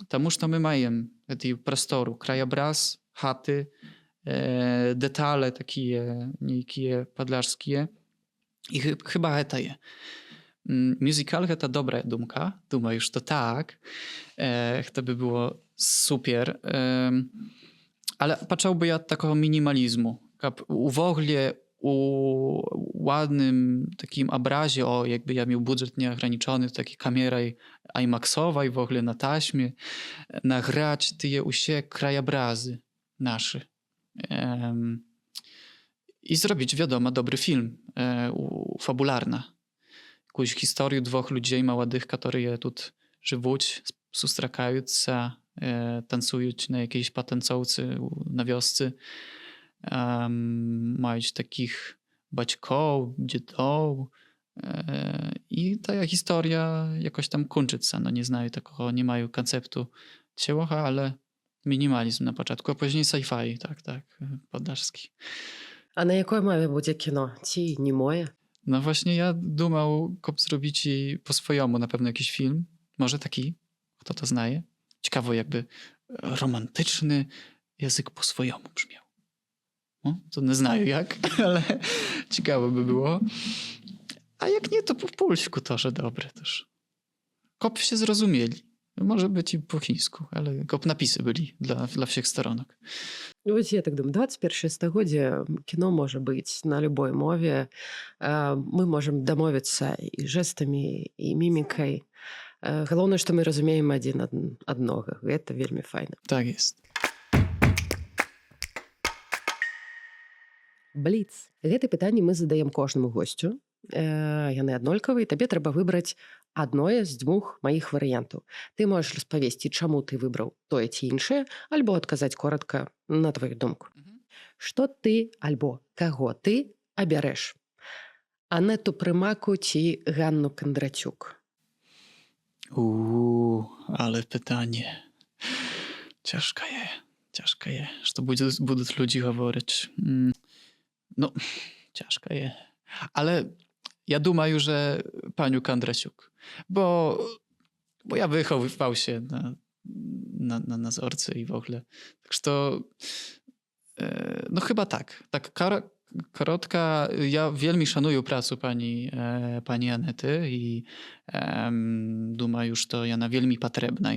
Тому що ми маємо цей простору, краєобраз, хати, деталі такі, ніякі подляжські. І chyba to jest. Musical to dobra dumka. Думаю, że tak. To by było super. Ale patrzyłby ja od takiego minimalizmu. W ogóle u ładnym takim obrazie, jakby ja miał budżet nieograniczony, takiej kamerą IMAX-owej w ogóle na taśmie, nagrać te usie krajobrazy nasze. I zrobić, wiadomo, dobry film, fabularna. Jakąś historię dwóch ludzi młodych, którzy tu żyją, sustrakają się, tancują na jakiejś patancowcy na wiosce. Mają takich baćków, dziadów. I ta historia jakoś tam kończy się. No nie znają takiego, nie mają konceptu ciała, ale minimalizm na początku, a później sci-fi, tak, podlaski. А на якой мове буде кіно? Ці німое? No właśnie ja думał, kop zrobić i po swojemu na pewno jakiś film. Może taki, kto to znaje. Ciekawo jakby romantyczny język po swojemu brzmiał. No, to nie znają jak, ale ciekawe by było. A jak nie, to po polsku to, że dobre też. Kop się zrozumieli. Może być i po chińsku, ale kop napisy byli dla всех сторонок. Ось я так думаю, 21 стагоддзе кіно можа быць на любой мове. Мы можам дамовіцца і жэстамі, і мімікай. Галоўнае, што мы разумеем адзін аднога. Гэта вельмі файна. Tak jest. Бліц. Гэты пытанні мы задаем кожнаму госцю. Яны аднолькавыя, і табе трэба выбраць адное з дзвюх маіх варыянтаў. Ты можаш распавесці, чаму ты выбраў тое ці іншае, альбо адказаць коратка на твою думку. Што ты альбо каго ты абярэш? Анету Прымаку ці Ганну Кандрацюк? Ale pytanie. Ciężko je. Że będą ludzie mówić. No, ciężko je. Ale ja думаю, że paniu Kandraciuk. Bo ja wychowywał się na Zorce i w ogóle. Także to no chyba tak. Tak krótka. Ja wielmi szanuję pracę pani Anety i думаю, że to ona wielmi potrzebna.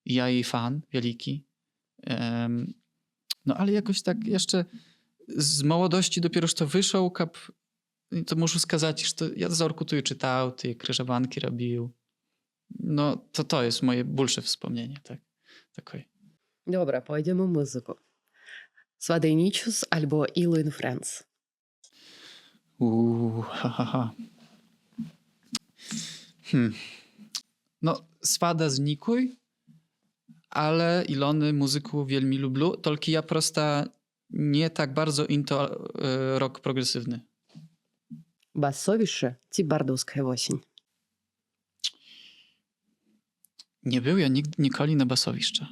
Ja jej fan wielki. No ale jakoś tak jeszcze z młodości dopiero co wyszł, to muszę skazać, że ja Zorku tu czytał, ty krzyżowanki robił. No to jest moje bulsze wspomnienie, tak. Takie. Dobra, pojdziemy w muzyku. Свадайничус альбо Ilo in Friends? No, Swada znikuj, ale Ilony muzyku wielmi lubię, tylko ja prosta nie tak bardzo into rock progresywny. Басовіще ці бардовська осінь? Nie był ja nikoli na basowiszcza.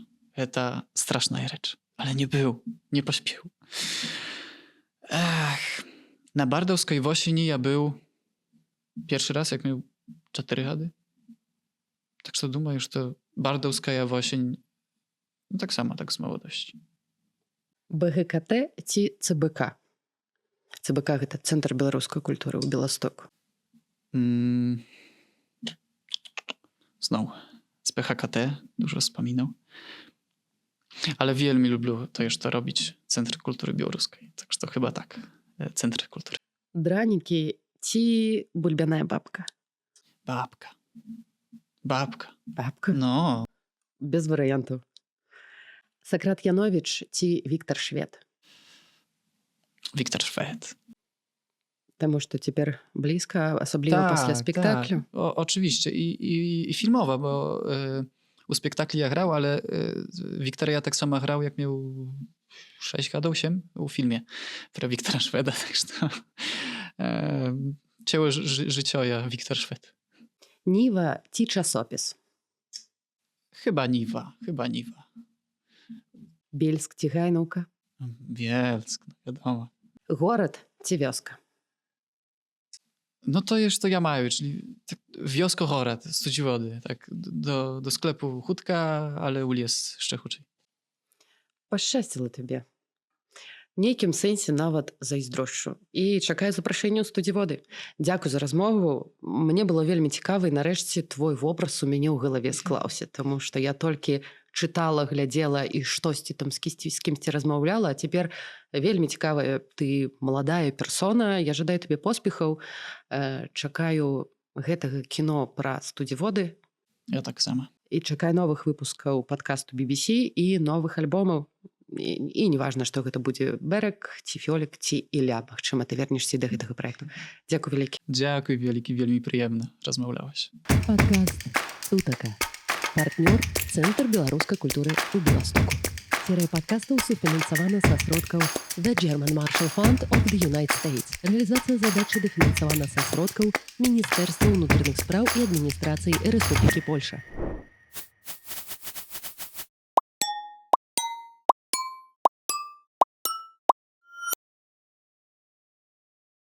To straszna rzecz. Ale nie był. Nie pośpił. Na bardowskiej wosieni ja był pierwszy raz, jak miał 4 lata. Tak że думаю, że to bardowska wosień no tak samo, tak z młodości. БГКТ ці ЦБК? ЦБК – гэта Цэнтр беларускай культуры ў Беластоку. Znowu. Z PHKT dużo wspominał. Ale wielmi lubię to jeszcze robić Centr Kultury Białoruskiej. Także to chyba tak. Centr Kultury. Дранікі ці бульбяная бабка? Babka. Бабка? No. Без варыянтаў. Сакрат Яновіч ці Віктор Швед? Wiktor Szwed. Таму што цяпер блізка, асабліва пасля спектаклю. Tak. Oczywiście. I filmowa, bo u spektakli ja grał, ale Wiktora ja tak samo grał, jak miał 6 lat, 8 u filmie. Pro Wiktora Szweda. Także to, Ціле життя я Віктор Швед. Ніва ці часопіс? Chyba Niwa. Бельск ці Гайнаўка? Bielsk, no wiadomo. Горад ці вёска? No to jest to ja maju, czyli tak wiosko-город, Studziwody, tak do sklepu chudka, ale u jest Szczechuczy. Пашчасціла табе. Нейкім сэнсе нават зайздрошчу. І чакаю запрашэння ў студзіводы. Дзякуй за размову. Мне было вельмі цікава, і нарэшце твой вобраз у мяне ў галаве склаўся, таму што я толькі чытала, глядзела і штосьці там з кімсьці размаўляла, а цяпер вельмі цікавая ты маладая персона. Я жадаю табе поспехаў. Чакаю гэтага кіно пра студзіводы. Ja tak samo. І чакаю новых выпускаў падкасту BBC і новых альбомаў. І неважна, што гэта будзе Берек, ці Фёлік, ці Ілля. Магчыма, ты вернешся да гэтага праекту. Дзякуй вялікі. Dziękuję wielki, wielmi przyjemne rozmawiałeś. Падкаст «Тутака». Партнёр – Цэнтр беларускай культуры ў Беластоку. Серыя падкастаў суфінансавана са сродкаў The German Marshall Fund of the United States. Рэалізацыя задачы дафінансавана са сродкаў Міністэрства ўнутраных спраў і адміністрацыі Рэспублікі Польша.